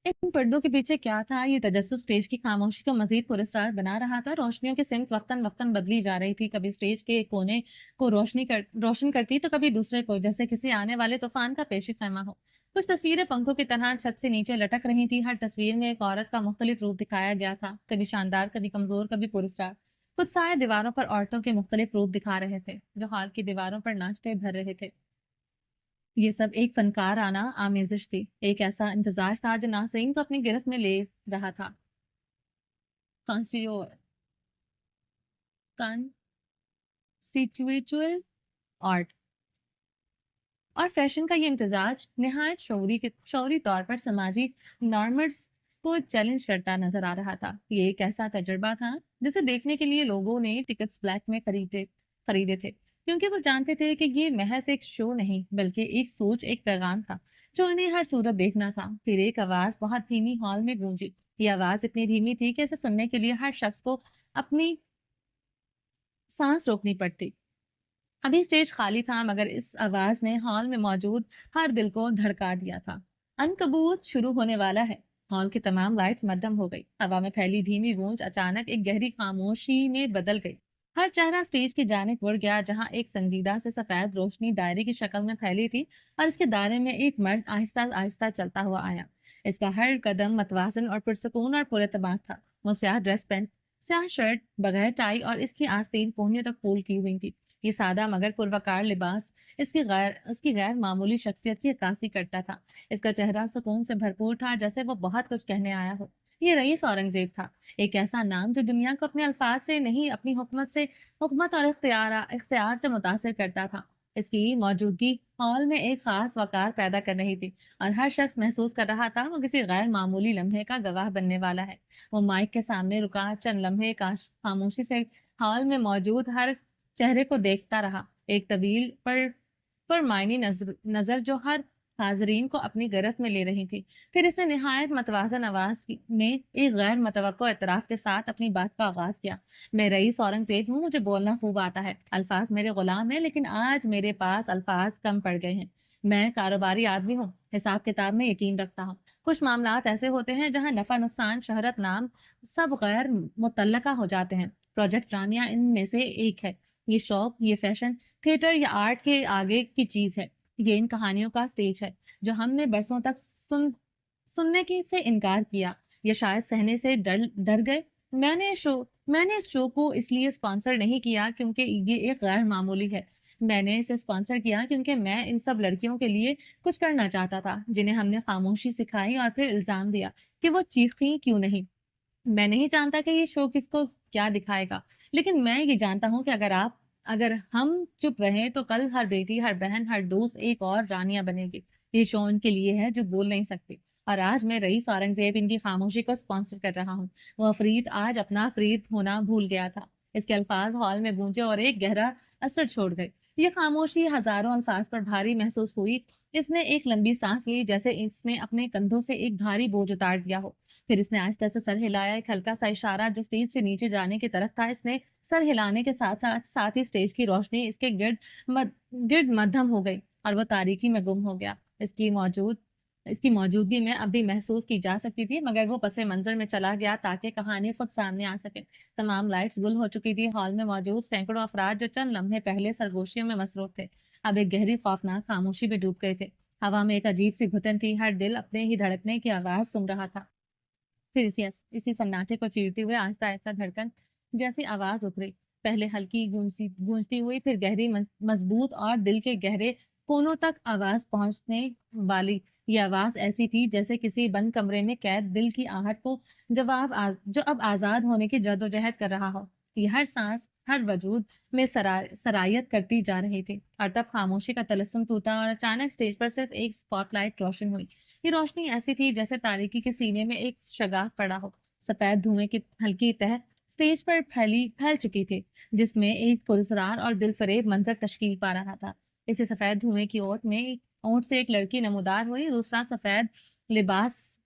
ان پردوں کے پیچھے کیا تھا؟ یہ تجسس اسٹیج کی خاموشی کو مزید پراسرار بنا رہا تھا۔ روشنیوں کی سمت وقتاً بدلی جا رہی تھی، کبھی اسٹیج کے ایک کونے کو روشن کرتی تو کبھی دوسرے کو، جیسے کسی آنے والے طوفان کا پیش خیمہ ہو۔ کچھ تصویریں پنکھوں کی طرح چھت سے نیچے لٹک رہی تھی، ہر تصویر میں ایک عورت کا مختلف روپ دکھایا گیا تھا، کبھی شاندار، کبھی کمزور، کبھی پراسرار۔ کچھ سائے دیواروں پر عورتوں کے مختلف روپ دکھا رہے تھے جو ہال کی دیواروں پر ناچتے بھر رہے تھے۔ یہ سب ایک فنکارانہ آمیزش تھی، ایک ایسا امتزاج تھا جو ناظرین کو اپنی گرفت میں لے رہا تھا۔ کانسیپچوئل آرٹ اور فیشن کا یہ امتزاج نہایت شعوری طور پر سماجی نارمز کو چیلنج کرتا نظر آ رہا تھا۔ یہ ایک ایسا تجربہ تھا جسے دیکھنے کے لیے لوگوں نے ٹکٹس بلیک میں خریدے تھے، کیونکہ وہ جانتے تھے کہ یہ محض ایک شو نہیں بلکہ ایک سوچ، ایک پیغام تھا جو انہیں ہر صورت دیکھنا تھا۔ پھر ایک آواز بہت دھیمی ہال میں گونجی۔ یہ آواز اتنی دھیمی تھی کہ اسے سننے کے لیے ہر شخص کو اپنی سانس روکنی پڑتی۔ ابھی اسٹیج خالی تھا مگر اس آواز نے ہال میں موجود ہر دل کو دھڑکا دیا تھا۔ عنکبوت شروع ہونے والا ہے۔ ہال کی تمام لائٹس مدھم ہو گئی، ہوا میں پھیلی دھیمی گونج اچانک ایک گہری خاموشی میں بدل گئی۔ ہر چہرہ اسٹیج کی جانب مڑ گیا جہاں ایک سنجیدہ سے سفید روشنی دائرے کی شکل میں پھیلی تھی اور اس کے دائرے میں ایک مرد آہستہ آہستہ چلتا ہوا آیا۔ اس کا ہر قدم متوازن اور پرسکون اور پراعتماد تھا۔ وہ سیاہ ڈریس پہن، سیاہ شرٹ، بغیر ٹائی اور اس کی آستین پہنیوں تک فولڈ کی ہوئی تھی۔ یہ سادہ مگر پروکار لباس اس کی غیر معمولی شخصیت کی عکاسی کرتا تھا۔ اس کا چہرہ سکون سے بھرپور تھا جیسے وہ بہت کچھ کہنے آیا ہو۔ یہ رئیس اورنگزیب تھا، ایک ایسا نام جو دنیا کو اپنے الفاظ سے نہیں اپنی حکمت اور اختیار سے متاثر کرتا تھا۔ اس کی موجودگی ہال میں ایک خاص وقار پیدا کر رہی تھی اور ہر شخص محسوس کر رہا تھا وہ کسی غیر معمولی لمحے کا گواہ بننے والا ہے۔ وہ مائک کے سامنے رکا، چند لمحے خاموشی سے ہال میں موجود ہر چہرے کو دیکھتا رہا، ایک طویل پر معنی نظر جو ہر حاضرین کو اپنی گرفت میں لے رہی تھی۔ پھر اس نے نہایت متوازن آواز میں ایک غیر متوقع اعتراف کے ساتھ اپنی بات کا آغاز کیا۔ میں رئیس اورنگزیب ہوں، مجھے بولنا خوب آتا ہے، الفاظ میرے غلام ہیں، لیکن آج میرے پاس الفاظ کم پڑ گئے ہیں۔ میں کاروباری آدمی ہوں، حساب کتاب میں یقین رکھتا ہوں۔ کچھ معاملات ایسے ہوتے ہیں جہاں نفع نقصان، شہرت، نام سب غیر متعلقہ ہو جاتے ہیں۔ پروجیکٹ رانیا ان میں سے ایک ہے۔ یہ شوق، یہ فیشن، تھیٹر یا آرٹ کے آگے کی چیز ہے۔ یہ ان کہانیوں کا سٹیج ہے جو ہم نے برسوں تک سننے سے انکار کیا یا شاید سہنے سے ڈر گئے۔ میں نے اس شو کو اس لیے اسپانسر نہیں کیا کیونکہ یہ ایک غیر معمولی ہے۔ میں نے اسے اسپانسر کیا کیونکہ میں ان سب لڑکیوں کے لیے کچھ کرنا چاہتا تھا جنہیں ہم نے خاموشی سکھائی اور پھر الزام دیا کہ وہ چیخیں کیوں نہیں۔ میں نہیں جانتا کہ یہ شو کس کو کیا دکھائے گا، لیکن میں یہ جانتا ہوں کہ اگر ہم چپ رہیں تو کل ہر بیٹی، ہر بہن، ہر دوست ایک اور رانیہ بنے گی۔ یہ شو ان کے لیے ہے جو بول نہیں سکتی، اور آج میں رئیس اورنگزیب ان کی خاموشی کو اسپانسر کر رہا ہوں۔ وہ افرید آج اپنا افرید ہونا بھول گیا تھا۔ اس کے الفاظ ہال میں گونجے اور ایک گہرا اثر چھوڑ گئے۔ یہ خاموشی ہزاروں الفاظ پر بھاری محسوس ہوئی۔ اس نے ایک لمبی سانس لی جیسے اس نے اپنے کندھوں سے ایک بھاری بوجھ اتار دیا ہو۔ پھر اس نے آہستہ سے سر ہلایا، ایک ہلکا سا اشارہ جو اسٹیج سے نیچے جانے کی طرف تھا۔ اس نے سر ہلانے کے ساتھ ہی اسٹیج کی روشنی اس کے گرد مدھم ہو گئی اور وہ تاریکی میں گم ہو گیا۔ اس کی موجودگی میں اب بھی محسوس کی جا سکتی تھی مگر وہ پس منظر میں چلا گیا تاکہ کہانی خود سامنے آ سکے۔ تمام لائٹس گل ہو چکی تھی۔ ہال میں موجود سینکڑوں افراد جو چند لمحے پہلے سرگوشیوں میں مصروف تھے اب ایک گہری خوفناک خاموشی میں ڈوب گئے تھے۔ ہوا میں ایک عجیب سی گھٹن تھی، ہر دل اپنے ہی دھڑکنے کی آواز سن رہا تھا۔ پھر اسی سناٹے کو چیرتے ہوئے آہستہ آہستہ دھڑکن جیسی آواز اتری، پہلے ہلکی گونجتی ہوئی، پھر گہری مضبوط اور دل کے گہرے کونوں تک آواز پہنچنے والی یہ آواز ایسی تھی جیسے کسی بند کمرے میں قید دل کی آہٹ کو جو اب آزاد ہونے کی جدوجہد کر رہا ہو۔ یہ ہر سانس، ہر وجود میں سرایت کرتی جا رہی تھی، اور تب خاموشی کا تلسم ٹوٹا اور اچانک اسٹیج پر صرف ایک اسپاٹ لائٹ روشن ہوئی۔ یہ روشنی ایسی تھی جیسے تاریکی کے سینے میں ایک شگاف پڑا ہو۔ سفید دھوئیں کی ہلکی تہ اسٹیج پر پھیل چکی تھی، جس میں ایک پراسرار اور دل فریب منظر تشکیل پا رہا تھا۔ اسی سفید دھوئیں کی اونٹ سے ایک لڑکی نمودار ہوئی۔ دوسرا سفید لباس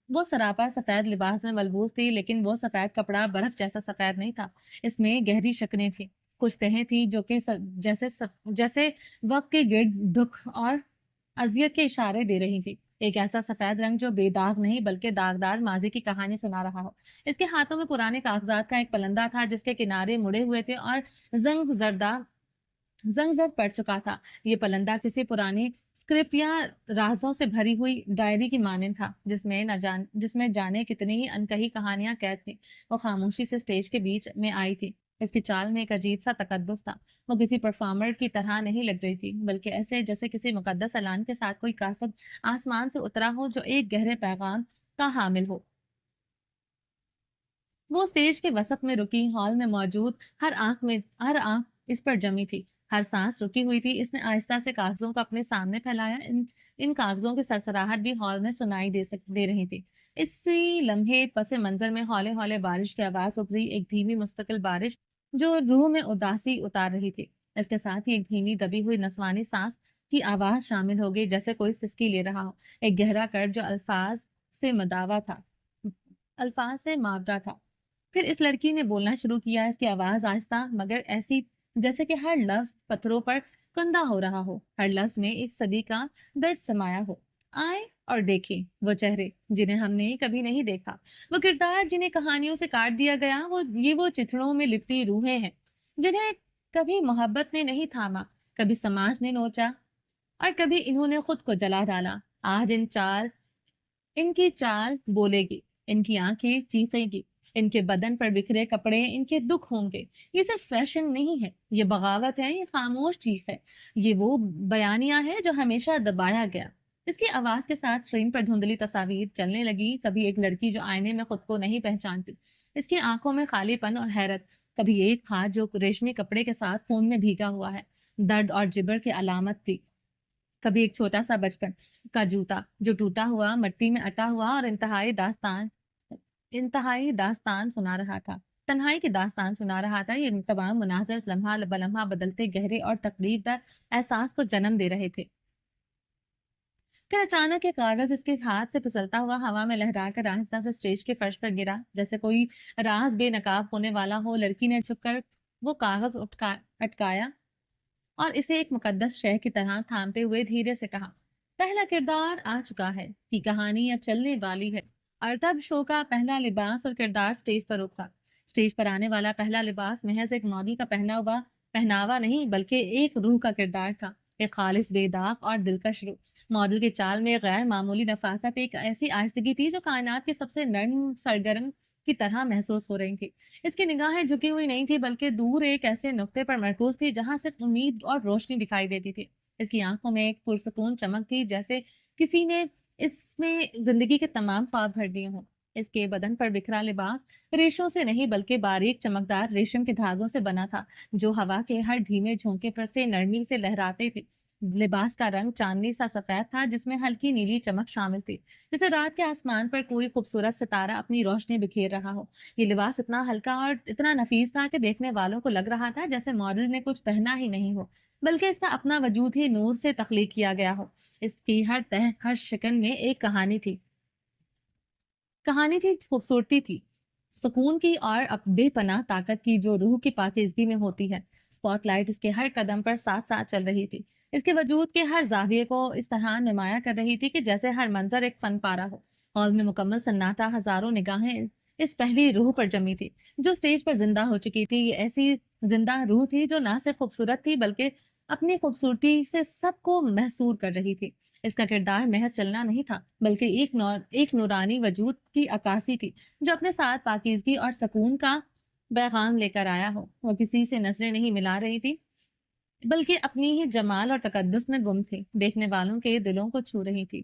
وہ سراپا سفید لباس میں ملبوس تھی، لیکن وہ سفید کپڑا برف جیسا سفید نہیں تھا۔ اس میں گہری شکنیں تھیں، کچھ تہیں تھیں جو کہ جیسے وقت کے گرد دکھ اور اذیت کے اشارے دے رہی تھی۔ ایک ایسا سفید رنگ جو بے داغ نہیں بلکہ داغدار ماضی کی کہانی سنا رہا ہو۔ اس کے ہاتھوں میں پرانے کاغذات کا ایک پلندہ تھا جس کے کنارے مڑے ہوئے تھے اور زنگ زرد پڑ چکا تھا۔ یہ پلندہ کسی پرانی اسکرپٹ یا رازوں سے بھری ہوئی ڈائری کی مانند تھا، جس میں جانے کتنی ہی انکہی کہانیاں قید تھیں۔ وہ خاموشی سے اسٹیج کے بیچ میں آئی تھی۔ اس کی چال میں ایک عجیب سا تقدس تھا۔ وہ کسی پرفارمر کی طرح نہیں لگ رہی تھی، بلکہ ایسے جیسے کسی مقدس اعلان کے ساتھ کوئی قاصد آسمان سے اترا ہو جو ایک گہرے پیغام کا حامل ہو۔ وہ اسٹیج کے وسط میں رکی، ہال میں موجود ہر آنکھ اس پر جمی تھی، ہر سانس رکی ہوئی تھی۔ اس نے آہستہ سے کاغذوں کو اپنے سامنے پھیلایا۔ ان کاغذوں کی سرسراہٹ بھی ہال میں سنائی دے رہی تھی۔ اسی لمحے پس منظر میں ہولے ہولے بارش کی آواز ابھری، ایک دھیمی مستقل بارش جو روح میں اداسی اتار رہی تھی۔ اس کے ساتھ ہی ایک دھیمی دبی ہوئی نسوانی سانس کی آواز شامل ہو گئی، جیسے کوئی سسکی لے رہا ہو۔ ایک گہرا کرب جو الفاظ سے محاورہ تھا۔ پھر اس لڑکی نے بولنا شروع کیا۔ اس کی آواز آہستہ مگر ایسی جیسے کہ ہر لفظ پتھروں پر کندہ ہو رہا ہو، ہر لفظ میں ایک صدی کا درد سمایا ہو۔ آئے اور دیکھیں وہ چہرے جنہیں ہم نے کبھی نہیں دیکھا، وہ کردار جنہیں کہانیوں سے کاٹ دیا گیا، وہ چتھڑوں میں لپٹی روحیں ہیں جنہیں کبھی محبت نے نہیں تھاما، کبھی سماج نے نوچا اور کبھی انہوں نے خود کو جلا ڈالا۔ آج ان کی چال بولے گی، ان کی آنکھیں چیخیں گی، ان کے بدن پر بکھرے کپڑے ان کے دکھ ہوں گے۔ یہ صرف فیشن نہیں ہے، یہ بغاوت ہے، یہ خاموش چیخ ہے، یہ وہ بیانیہ ہے جو ہمیشہ دبایا گیا۔ اس کی آواز کے ساتھ اسکرین پر دھندلی تصاویر چلنے لگی، کبھی ایک لڑکی جو آئینے میں خود کو نہیں پہچانتی، اس کی آنکھوں میں خالی پن اور حیرت، کبھی ایک ہاتھ جو ریشمی کپڑے کے ساتھ خون میں بھیگا ہوا ہے، درد اور جبر کی علامت تھی، کبھی ایک چھوٹا سا بچپن کا جوتا جو ٹوٹا ہوا مٹی میں اٹا ہوا اور انتہائی داستان سنا رہا تھا، تنہائی کی داستان سنا رہا تھا۔ یہ تمام مناظر لمحہ بلمحہ بدلتے گہرے اور تقریب در احساس کو جنم دے رہے تھے۔ پھر اچانک ایک کاغذ اس کے ہاتھ سے پھسلتا ہوا ہوا میں لہرا کر آہستہ سے اسٹیج کے فرش پر گرا، جیسے کوئی راز بے نقاب ہونے والا ہو۔ لڑکی نے چھپ کر وہ کاغذ اٹکایا اور اسے ایک مقدس شے کی طرح تھامتے ہوئے دھیرے سے کہا، پہلا کردار آ چکا ہے، کی کہانی اب چلنے والی ہے۔ اور تب شو کا پہلا لباس اور کردار اسٹیج پر اترا۔ اسٹیج پر آنے والا پہلا لباس محض ایک ماڈل کا پہناوا نہیں بلکہ ایک روح کا کردار تھا، ایک خالص بے داغ اور دلکش روح۔ ماڈل کی چال میں غیر معمولی نفاست، ایک ایسی آہستگی تھی جو کائنات کے سب سے نرم سرگرم کی طرح محسوس ہو رہی تھی۔ اس کی نگاہیں جھکی ہوئی نہیں تھی بلکہ دور ایک ایسے نقطے پر مرکوز تھی جہاں صرف امید اور روشنی دکھائی دیتی تھی۔ اس کی آنکھوں میں ایک پرسکون چمک تھی، جیسے کسی نے اس میں زندگی کے تمام خواب بھر دیے ہوں۔ اس کے بدن پر بکھرا لباس ریشوں سے نہیں بلکہ باریک چمکدار ریشم کے دھاگوں سے بنا تھا، جو ہوا کے ہر دھیمے جھونکے پر سے نرمی سے لہراتے تھے۔ لباس کا رنگ چاندنی سا سفید تھا، جس میں ہلکی نیلی چمک شامل تھی، جیسے رات کے آسمان پر کوئی خوبصورت ستارہ اپنی روشنی بکھیر رہا ہو۔ یہ لباس اتنا ہلکا اور اتنا نفیس تھا کہ دیکھنے والوں کو لگ رہا تھا جیسے ماڈل نے کچھ پہنا ہی نہیں ہو، بلکہ اس کا اپنا وجود ہی نور سے تخلیق کیا گیا ہو۔ اس کی ہر تہ، ہر شکن میں ایک کہانی تھی، خوبصورتی تھی، سکون کی اور بے پناہ طاقت کی، جو روح کی پاکیزگی میں ہوتی ہے۔ اسپاٹ لائٹ اس کے ہر قدم پر ساتھ ساتھ چل رہی تھی، اس کے وجود کے ہر زاویے کو اس طرح نمایاں کر رہی تھی کہ جیسے ہر منظر ایک فن پارہ ہو۔ ہال میں مکمل سناٹا، ہزاروں نگاہیں اس پہلی روح پر جمی تھی جو اسٹیج پر زندہ ہو چکی تھی۔ یہ ایسی زندہ روح تھی جو نہ صرف خوبصورت تھی بلکہ اپنی خوبصورتی سے سب کو محصور کر رہی تھی۔ اس کا کردار محض چلنا نہیں تھا بلکہ ایک نورانی وجود کی عکاسی تھی جو اپنے ساتھ پاکیزگی اور سکون کا پیغام لے کر آیا ہو۔ وہ کسی سے نظریں نہیں ملا رہی تھی بلکہ اپنی ہی جمال اور تقدس میں گم تھی، دیکھنے والوں کے دلوں کو چھو رہی تھی۔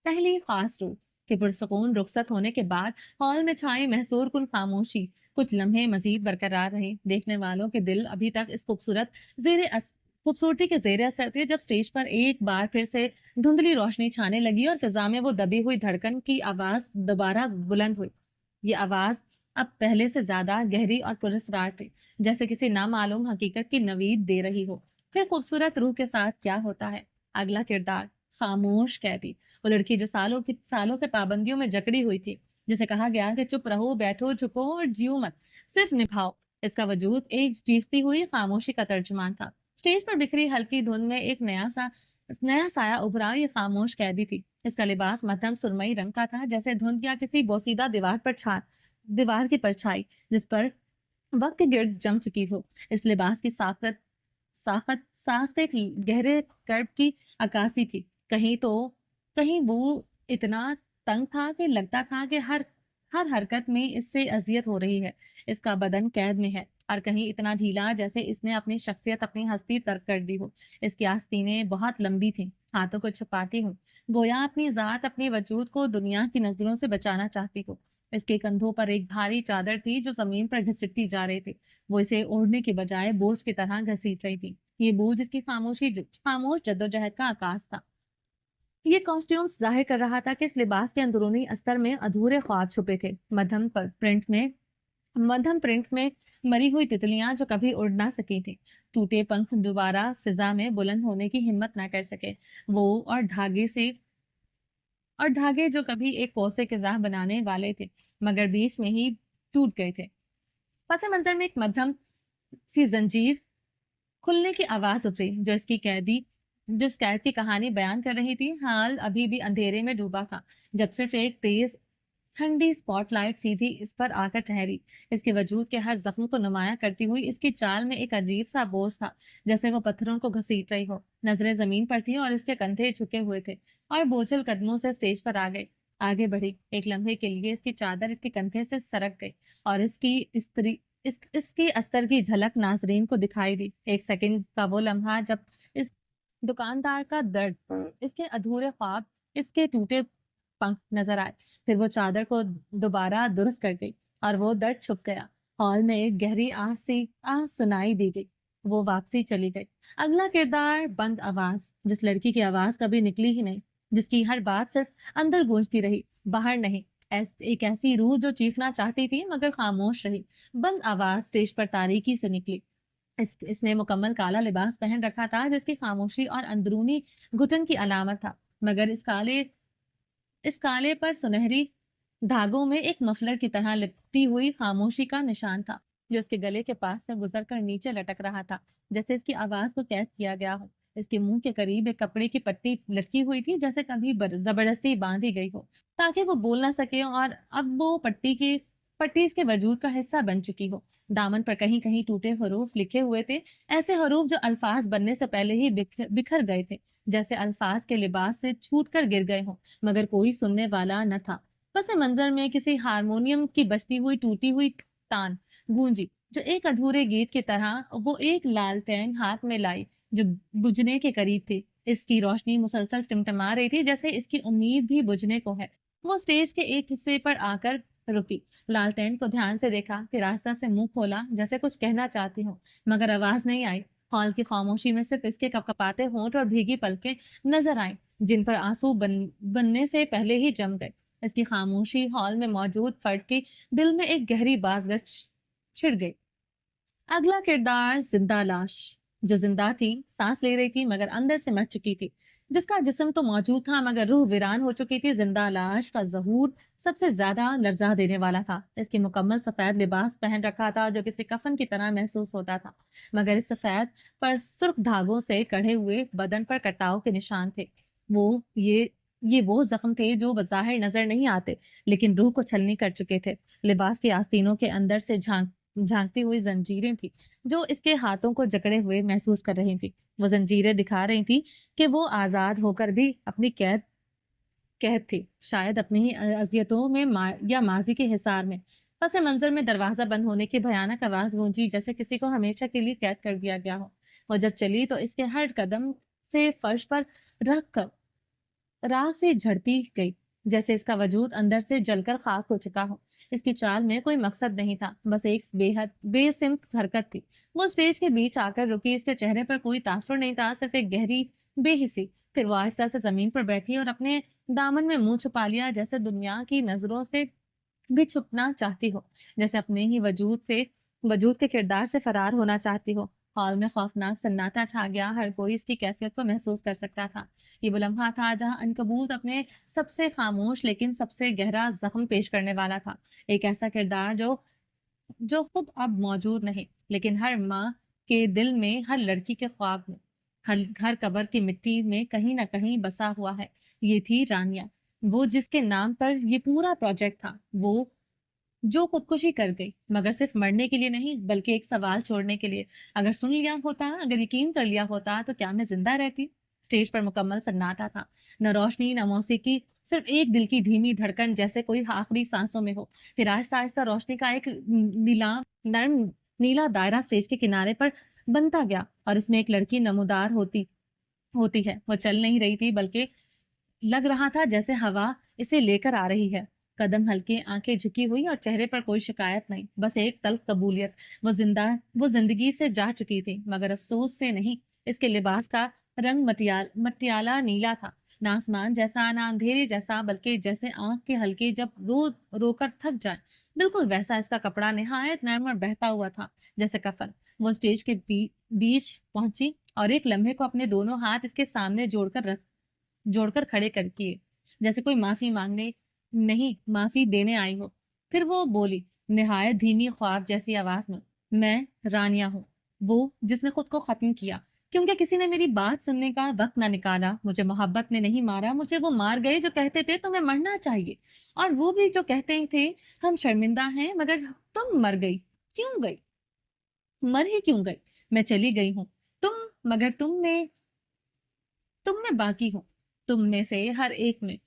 पहली खास रूह के पुरसकून रुखसत होने के बाद हॉल में छाई महसूर कुन खामोशी कुछ लम्हे मजीद बरकरार रहे। देखने वालों के दिल अभी तक इस खूबसूरती के जेर असर थे जब स्टेज पर एक बार फिर से धुंधली रोशनी छाने लगी और फिजा में वो दबी हुई धड़कन की आवाज दोबारा बुलंद हुई। ये आवाज अब पहले से ज्यादा गहरी और पुरस्कार थी, जैसे किसी नामालूम हकीकत की नवीद दे रही हो। फिर खूबसूरत रूह के साथ क्या होता है? अगला किरदार खामोश कैदी, वो लड़की जो सालों से पाबंदियों में जकड़ी हुई थी, जिसे कहा गया कि चुप रहो, बैठो, झुको और जियो मत, सिर्फ निभाओ। इसका वजूद एक चीखती हुई खामोशी का तर्जुमान था। स्टेज पर बिखरी हल्की धुंध में एक नया साया उभरा। ये खामोश कैदी थी। इसका लिबास मध्यम सुरमई रंग का था, जैसे धुंध या किसी बोसीदा दीवार की परछाई जिस पर वक्त के गिर्द जम चुकी हो। इस लिबास की साख्त एक गहरे कर्ब की अक्कासी थी। कहीं वो इतना तंग था कि लगता था कि हर हरकत में इससे अजियत हो रही है। इसका बदन कैद में है, और कहीं इतना ढीला जैसे इसने अपनी शख्सियत, अपनी हस्ती तर्क कर दी हो। इसकी आस्तीनें बहुत लंबी थीं, हाथों को छुपाती हूँ, गोया अपनी जात, अपने वजूद को दुनिया की नजरों से बचाना चाहती हो। इसके कंधों पर एक भारी चादर थी जो जमीन पर घसीटती जा रही थी। वो इसे ओढ़ने के बजाय बोझ की तरह घसीट रही थी। ये बोझ इसकी खामोश जद्दोजहद का आकाश था। ये कॉस्ट्यूम्स जाहिर कर रहा था कि इस लिबास के अंदरूनी अस्तर में अधूरे ख्वाब छुपे थे। मध्यम प्रिंट में मरी हुई तितलियां जो कभी उड़ ना सकी थी, टूटे पंख दोबारा फिजा में बुलंद होने की हिम्मत ना कर सके। वो और धागे जो कभी एक कोसे के जाह बनाने वाले थे, मगर बीच में ही टूट गए थे। पस मंजर में एक मध्यम सी जंजीर खुलने की आवाज उभरी, जिस कैद की कहानी बयान कर रही थी। हाल अभी भी अंधेरे में डूबा था, जब सिर्फ एक तेज ठंडी स्पॉटलाइट सीधी इस पर आकर ठहरी। इसके वजूद के हर जख्म को नुमाया करती हुई इसकी चाल में एक अजीब सा बोझ था, जैसे वो पत्थरों को घसीट रही हो। नजरें जमीन पर थी और इसके कंधे झुके हुए थे, और बोझल कदमों से स्टेज पर आगे बढ़ी। एक लम्हे के लिए इसकी चादर इसके कंधे से सरक गई, और इसकी अस्तर की झलक नाजरीन को दिखाई दी। एक सेकंड का वो लम्हा जब इस दुकानदार का दर्द, इसके अधूरे ख्वाब, इसके टूटे पंख नजर आए। फिर वो चादर को दोबारा दुरुस्त कर गई, और वो दर्द छुप गया। हॉल में एक गहरी आह सुनाई दी गई। वो वापसी चली गई। अगला किरदार बंद आवाज, जिस लड़की की आवाज कभी निकली ही नहीं, जिसकी हर बात सिर्फ अंदर गूंजती रही, बाहर नहीं। एक ऐसी रूह जो चीखना चाहती थी मगर खामोश रही। बंद आवाज स्टेज पर तारीकी से निकली। इसने मुकम्मल काला लिबास पहन रखा था, जिसकी खामोशी और अंदरूनी घुटन की अलामत था, मगर इस काले पर सुनहरी धागों में एक मफलर की तरह लिपटी हुई खामोशी का निशान था, जो इसके गले के पास से गुजरकर नीचे लटक रहा था, जैसे इसकी आवाज को कैद किया गया हो। इसके मुंह के करीब एक कपड़े की पट्टी लटकी हुई थी, जैसे कभी जबरदस्ती बांधी गई हो, ताकि वो बोल ना सके, और अब वो पट्टी इसके वजूद का हिस्सा बन चुकी हो। दामन पर कहीं कहीं टूटे हरूफ लिखे हुए थे, ऐसे हरूफ जो अल्फाज बनने से पहले ही बिखर गए थे, जैसे अल्फाज के लिबास से छूट कर गिर गए हों, मगर कोई सुनने वाला न था। पस मंजर में किसी हारमोनियम की बजती हुई टूटी हुई तान गूंजी, जो एक अधूरे गीत की तरह। वो एक लालटेन हाथ में लाई जो बुझने के करीब थी। इसकी रोशनी मुसलसल टिमटिमा रही थी, जैसे इसकी उम्मीद भी बुझने को है। वो स्टेज के एक हिस्से पर आकर रुकी, लालटेन को ध्यान से देखा, फिर रास्ता से मुंह खोला जैसे कुछ कहना चाहती हूँ, मगर आवाज नहीं आई। हॉल की खामोशी में सिर्फ इसके कपकपाते होंठ और भीगी पलकें नजर आईं, जिन पर आंसू बनने से पहले ही जम गए। इसकी खामोशी हॉल में मौजूद फर्द के दिल में एक गहरी बाज़गश छिड़ गई। अगला किरदार जिंदा लाश, जो जिंदा थी, सांस ले रही थी मगर अंदर से मर चुकी थी, जिसका जिस्म तो मौजूद था मगर रूह वीरान हो चुकी थी। जिंदा लाश का ज़हूर सबसे ज्यादा लर्जा देने वाला था। इसकी मुकम्मल सफेद लिबास पहन रखा था जो किसी कफन की तरह महसूस होता था, मगर इस सफेद पर सुर्ख धागों से कढ़े हुए बदन पर कटाव के निशान थे। वो ये वो जख्म थे जो बज़ाहिर नजर नहीं आते, लेकिन रूह को छलनी कर चुके थे। लिबास की आस्तीनों के अंदर से झांकती हुई जंजीरें थी जो इसके हाथों को जकड़े हुए महसूस कर रही थी। वो जंजीरें दिखा रही थी कि वो आजाद होकर भी अपनी कैद थी, शायद अपनी ही अजियतों में या माजी के हिसार में। पस मंजर में दरवाजा बंद होने की भयानक आवाज गूंजी, जैसे किसी को हमेशा के लिए कैद कर दिया गया हो। और जब चली तो इसके हर कदम से फर्श पर रख कर राख से झड़ती गई, जैसे इसका वजूद अंदर से जलकर खाक हो चुका हो। इसकी चाल में कोई मकसद नहीं था, बस एक बेहद बेसिम्त हरकत थी। वो स्टेज के बीच आकर रुकी, इसके चेहरे पर कोई तासुर नहीं था, सिर्फ एक गहरी बेहिसी। फिर वो आहिस्ता से जमीन पर बैठी और अपने दामन में मुंह छुपा लिया, जैसे दुनिया की नजरों से भी छुपना चाहती हो, जैसे अपने ही वजूद के किरदार से फरार होना चाहती हो। हॉल में खौफनाक सन्नाटा छा गया, हर कोई इसकी कैफियत को महसूस कर सकता था। ये वो लम्हा था जहां अनकबूत अपने सबसे खामोश लेकिन सबसे गहरा जख्म पेश करने वाला था। एक ऐसा किरदार जो जो खुद अब मौजूद नहीं, लेकिन हर माँ के दिल में, हर लड़की के ख्वाब में, हर हर कब्र की मिट्टी में कहीं ना कहीं बसा हुआ है। ये थी रानिया, वो जिसके नाम पर ये पूरा प्रोजेक्ट था, वो जो खुदकुशी कर गई, मगर सिर्फ मरने के लिए नहीं, बल्कि एक सवाल छोड़ने के लिए। अगर सुन लिया होता, अगर यकीन कर लिया होता, तो क्या मैं जिंदा रहती? स्टेज पर मुकम्मल सन्नाटा था, न रोशनी न मौसीकी, सिर्फ एक दिल की धीमी धड़कन, जैसे कोई आखिरी सांसों में हो। फिर आहिस्ता आहिस्ता रोशनी का एक नीला नरम नीला दायरा स्टेज के किनारे पर बनता गया, और इसमें एक लड़की नमूदार होती होती है। वो चल नहीं रही थी, बल्कि लग रहा था जैसे हवा इसे लेकर आ रही है। कदम हल्के, आंखें झुकी हुई, और चेहरे पर कोई शिकायत नहीं, बस एक तल्ख कबूलियत। वो जिंदगी से जा चुकी थी, मगर अफसोस से नहीं। इसके लिबास का रंग मटियाला नीला था, ना आसमान जैसा ना अंधेरे जैसा, बल्कि जैसे आंख के हल्के जब रो रोकर थक जाए, बिल्कुल वैसा इसका कपड़ा, निहायत नर्म और बहता हुआ था, जैसे कफन। वो स्टेज के बीच पहुंची और एक लम्हे को अपने दोनों हाथ इसके सामने जोड़कर खड़े कर किए, जैसे कोई माफी मांगने नहीं, माफी देने आई हो। फिर वो बोली, निहायत धीमी ख्वाब जैसी आवाज में, मैं रानिया हूँ, वो जिसने खुद को खत्म किया, क्योंकि किसी ने मेरी बात सुनने का वक्त ना निकाला। मुझे मोहब्बत ने नहीं मारा, मुझे वो मार गए जो कहते थे तुम्हें मरना चाहिए, और वो भी जो कहते थे हम शर्मिंदा हैं, मगर तुम मर गई। क्यों गई? मर ही क्यों गई? मैं चली गई हूँ, तुम मगर तुम में बाकी हूँ, तुम में से हर एक में,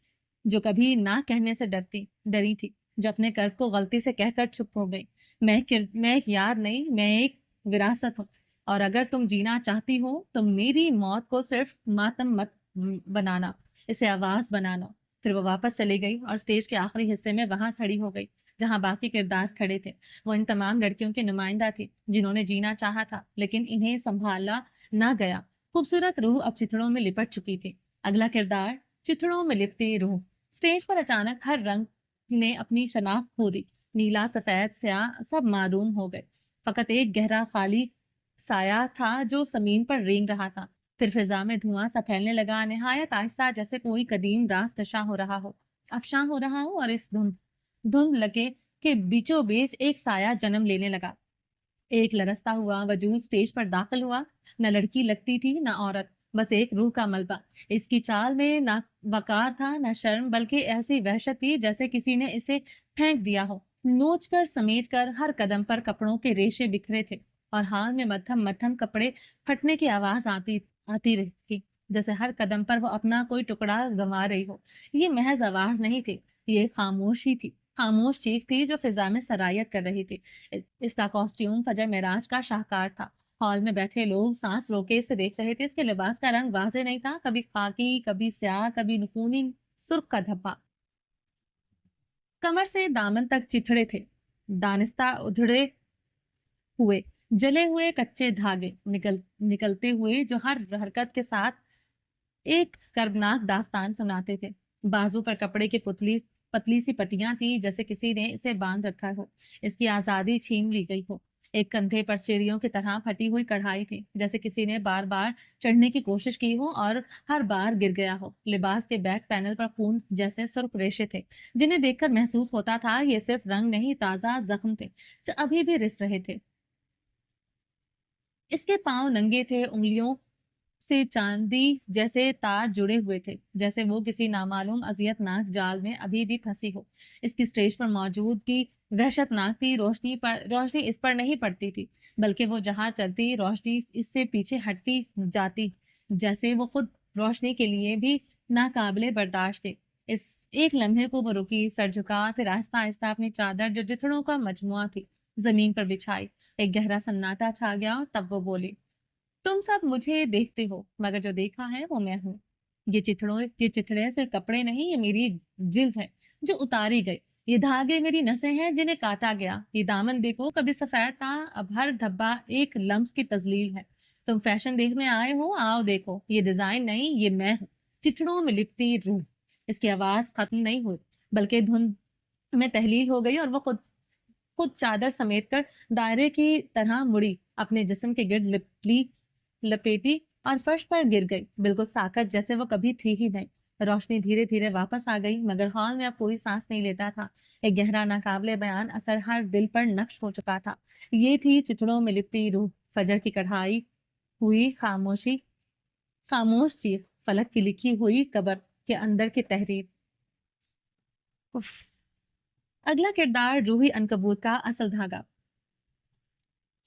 जो कभी ना कहने से डरी थी, जो अपने कर्म को गलती से कहकर चुप हो गई। मैं एक याद नहीं, मैं एक विरासत हूँ, और अगर तुम जीना चाहती हो तो मेरी मौत को सिर्फ मातम मत बनाना, इसे आवाज बनाना। फिर वो वापस चली गई और स्टेज के आखिरी हिस्से में वहां खड़ी हो गई, जहां बाकी किरदार खड़े थे। वो इन तमाम लड़कियों की नुमाइंदा थी, जिन्होंने जीना चाहा था, लेकिन इन्हें संभाला ना गया। खूबसूरत रूह अब चिथड़ों में लिपट चुकी थी। अगला किरदार, चिथड़ों में लिपटी रूह। स्टेज पर अचानक हर रंग ने अपनी शनाख्त खो दी। नीला, सफेद, स्याह, सब मादूम हो गए। फकत एक गहरा खाली साया था जो जमीन पर रेंग रहा था। फिर फिजा में धुआं सा फैलने लगा, निहायत आहिस्ता, जैसे कोई कदीम रास नशा हो रहा हो, अफशां हो रहा हो, और इस धुंध लगे के बीचों बीच एक साया जन्म लेने लगा। एक लरसता हुआ वजूद स्टेज पर दाखिल हुआ, न लड़की लगती थी न औरत, बस एक रूह का मलबा। इसकी चाल में ना वकार था न शर्म, बल्कि ऐसी वहशत थी जैसे किसी ने इसे फेंक दिया हो, नोच कर समेट कर। हर कदम पर कपड़ों के रेशे बिखरे थे, और हाल में मध्यम मध्यम कपड़े फटने की आवाज आती आती रही, जैसे हर कदम पर वो अपना कोई टुकड़ा गंवा रही हो। ये महज आवाज नहीं थी, ये खामोशी थी, खामोश चीख थी जो फिजा में सरायत कर रही थी। इसका कॉस्ट्यूम फजर मेराज का शाहकार था। हॉल में बैठे लोग सांस रोके इसे देख रहे थे। इसके लिबास का रंग वाज़ेह नहीं था, कभी खाकी, कभी स्याह, कभी नकूनी सुर्ख का धब्बा। कमर से दामन तक चिथड़े थे, दानिस्ता उधड़े हुए, जले हुए कच्चे धागे निकलते हुए, जो हर हरकत के साथ एक कर्बनाक दास्तान सुनाते थे। बाजू पर कपड़े की पतली सी पट्टियां थी, जैसे किसी ने इसे बांध रखा हो, इसकी आजादी छीन ली गई हो। एक कंधे पर सीढ़ियों की तरह फटी हुई कढ़ाई थी, जैसे किसी ने बार बार चढ़ने की कोशिश की हो और हर बार गिर गया हो। लिबास के बैक पैनल पर खून जैसे सुर्ख रेशे थे, जिन्हें देखकर महसूस होता था ये सिर्फ रंग नहीं, ताजा जख्म थे जो अभी भी रिस रहे थे। इसके पांव नंगे थे, उंगलियों से चांदी जैसे तार जुड़े हुए थे, जैसे वो किसी नामालूम अजियतनाक जाल में अभी भी फंसी हो। इसकी स्टेज पर मौजूदगी वहशतनाक थी। रोशनी इस पर नहीं पड़ती थी, बल्कि वो जहां चलती, रोशनी इससे पीछे हटती जाती, जैसे वो खुद रोशनी के लिए भी नाकाबिले बर्दाश्त थे। इस एक लम्हे को वो रुकी, सर झुका, फिर आहिस्ता आहिस्ता अपनी चादर, जो जिथड़ों का मजमुआ थी, जमीन पर बिछाई। एक गहरा सन्नाटा छा गया, और तब वो बोली, तुम सब मुझे देखते हो, मगर जो देखा है वो मैं हूँ। یہ चिथड़े सिर्फ कपड़े नहीं, ये मेरी जिल्द है जो उतारी गई। ये धागे मेरी नसें हैं जिन्हें काटा गया। ये दामन देखो कभी सफेद था, अब हर धब्बा एक लम्स की तजलील है। तुम फैशन देखने आए हो, आओ देखो, ये डिजाइन नहीं, ये मैं हूँ। चिथड़ों में लिपटी रूह। इसकी आवाज खत्म नहीं हुई, बल्कि धुन में तहलील हो गई, और वो खुद खुद चादर समेट कर दायरे की तरह मुड़ी, अपने जिस्म के गिर्द लपेटी और फर्श पर गिर गई, बिल्कुल साकत जैसे वो कभी थी ही नहीं। रोशनी धीरे धीरे वापस आ गई, मगर हॉल में अब कोई सांस नहीं लेता था। एक गहरा नाकाबिले बयान असर हर दिल पर नक्श हो चुका था। ये थी चिथड़ों में लिपटी रूह, फजर की कढ़ाई हुई खामोशी, खामोश चीख, फलक की लिखी हुई कब्र के अंदर की तहरीर। उफ। अगला किरदार रूही अनकबूत का असल धागा।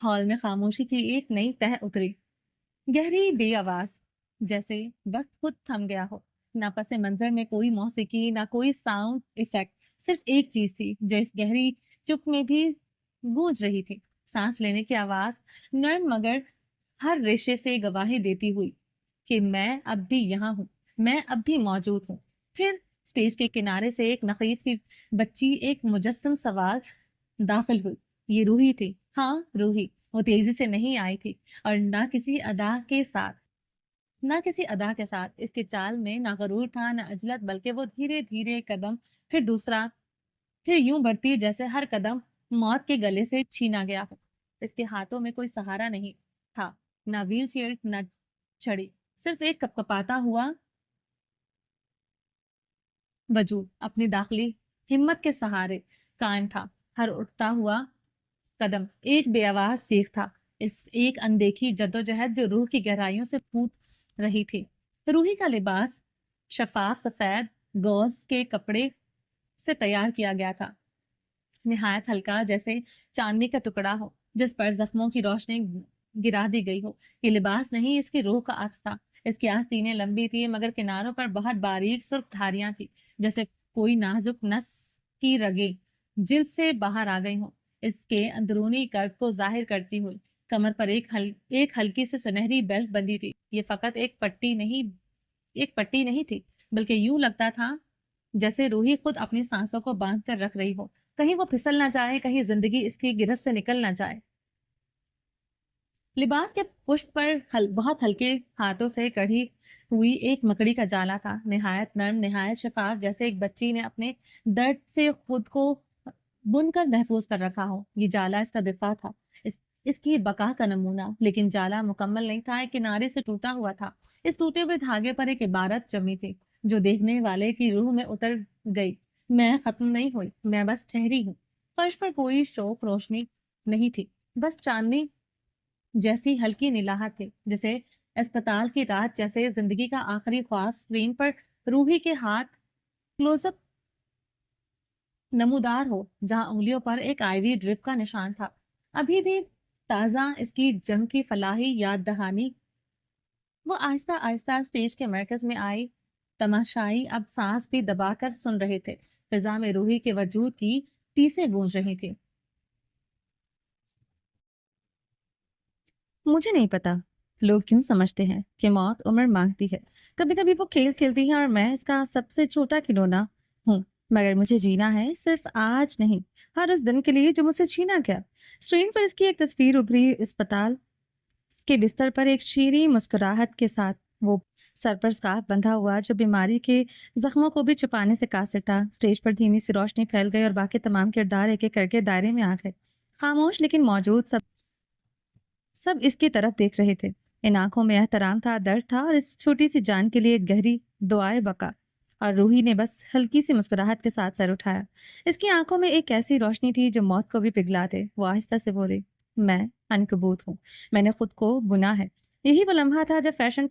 हॉल में खामोशी की एक नई तह उतरी, गहरी बेआवाज, जैसे वक्त खुद थम गया हो। ना पसे मंजर में कोई मौसीकी, ना कोई साउंड इफेक्ट, सिर्फ एक चीज थी जो इस गहरी चुप में भी गूंज रही थी, सांस लेने की आवाज, नर्म मगर हर रेशे से गवाही देती हुई कि मैं अब भी यहाँ हूँ, मैं अब भी मौजूद हूँ। फिर स्टेज के किनारे से एक नकीब सी बच्ची, एक मुजस्सम सवाल दाखिल हुई। ये रूही थी, हाँ रूही। वो तेजी से नहीं आई थी, और ना किसी अदा के साथ। इसके चाल में ना गरूर था, ना अजलत, बल्कि वो धीरे धीरे कदम, फिर दूसरा, फिर यूं बढ़ती जैसे हर कदम मौत के गले से छीना गया हो। इसके हाथों में कोई सहारा नहीं था, ना व्हील चेयर, ना छड़ी, सिर्फ एक कपकपाता हुआ वजूद अपनी दाखिली हिम्मत के सहारे कायम था। हर उठता हुआ कदम एक बेआवाज चीख था, इस एक अनदेखी जद्दोजहद जो रूह की गहराइयों से फूट रही थी। रूही का लिबास शफाफ सफेद गौस के कपड़े से तैयार किया गया था, निहायत हल्का, जैसे चांदनी का टुकड़ा हो जिस पर जख्मों की रोशनी गिरा दी गई हो। ये लिबास नहीं, इसकी रूह का अक्स था। इसकी आस्तीनें लंबी थी, मगर किनारों पर बहुत बारीक सुर्ख धारियां थी, जैसे कोई नाजुक नस की रगें जिल्द से बाहर आ गई हो, इसके अंदरूनी कर्व को जाहिर करती हुई। कमर पर एक हल्की से सुनहरी बेल्ट बंधी थी। ये फकत एक पट्टी नहीं थी, बल्कि यूं लगता था जैसे रूही खुद अपनी सांसों को बांध कर रख रही हो, कहीं वो फिसल ना जाए, कहीं जिंदगी इसकी गिरफ्त से निकल ना जाए। लिबास के पुष्ट पर बहुत हल्के हाथों से कढ़ी हुई एक मकड़ी का जाला था, निहायत नर्म, निहायत शफाफ, जैसे एक बच्ची ने अपने दर्द से खुद को बुनकर महफूज कर रखा हो। ये जाला इसका दिफा था, इसकी बका का नमूना। लेकिन जाला मुकम्मल नहीं था, एक किनारे से टूटा हुआ था। इस टूटे हुए धागे पर एक इबारत जमी थी, जो देखने वाले की रूह में उतर गई। मैं खत्म नहीं हुई, मैं बस ठहरी हूँ। फर्श पर कोई शोक रोशनी नहीं थी, बस चांदनी जैसी हल्की निलाहत थी, जैसे अस्पताल की रात, जैसे जिंदगी का आखिरी ख्वाब। स्क्रीन पर रूही के हाथ क्लोजअप नमूदार हो, जहां उंगलियों पर एक आईवी ड्रिप का निशान था, अभी भी ताजा, इसकी जंग की फलाही याद दहानी। वो आहिस्ता आहिस्ता स्टेज के मरकज में आई। तमाशाई अब सांस भी दबाकर सुन रहे थे। फिजा में रूही के वजूद की टीसें गूंज रही थी। मुझे नहीं पता लोग क्यों समझते हैं कि मौत उम्र मांगती है। कभी कभी वो खेल खेलती है और मैं इसका सबसे छोटा खिलौना हूँ, मगर मुझे जीना है, सिर्फ आज नहीं, हर उस दिन के लिए जो मुझसे छीना गया। स्क्रीन पर इसकी एक तस्वीर उभरी, अस्पताल के बिस्तर पर एक शीरी मुस्कुराहट के साथ, वो सर पर स्कार्फ बंधा हुआ जो बीमारी के जख्मों को भी छुपाने से कासिर था। स्टेज पर धीमी सी रोशनी फैल गई और बाकी तमाम किरदार एक एक करके दायरे में आ गए, खामोश लेकिन मौजूद। सब इसकी तरफ देख रहे थे। इन आंखों में एहतराम था, दर्द था, और इस छोटी सी जान के लिए एक गहरी दुआए बका। और रूही ने बस हल्की सी मुस्कुराहट के साथ सर उठाया। इसकी आंखों में एक ऐसी रोशनी थी जो मौत को भी पिघला दे। वो आहिस्ता से बोली, मैं अनकबूत हूँ, मैंने खुद को बुना है। यही वो लम्हा था जब फैशन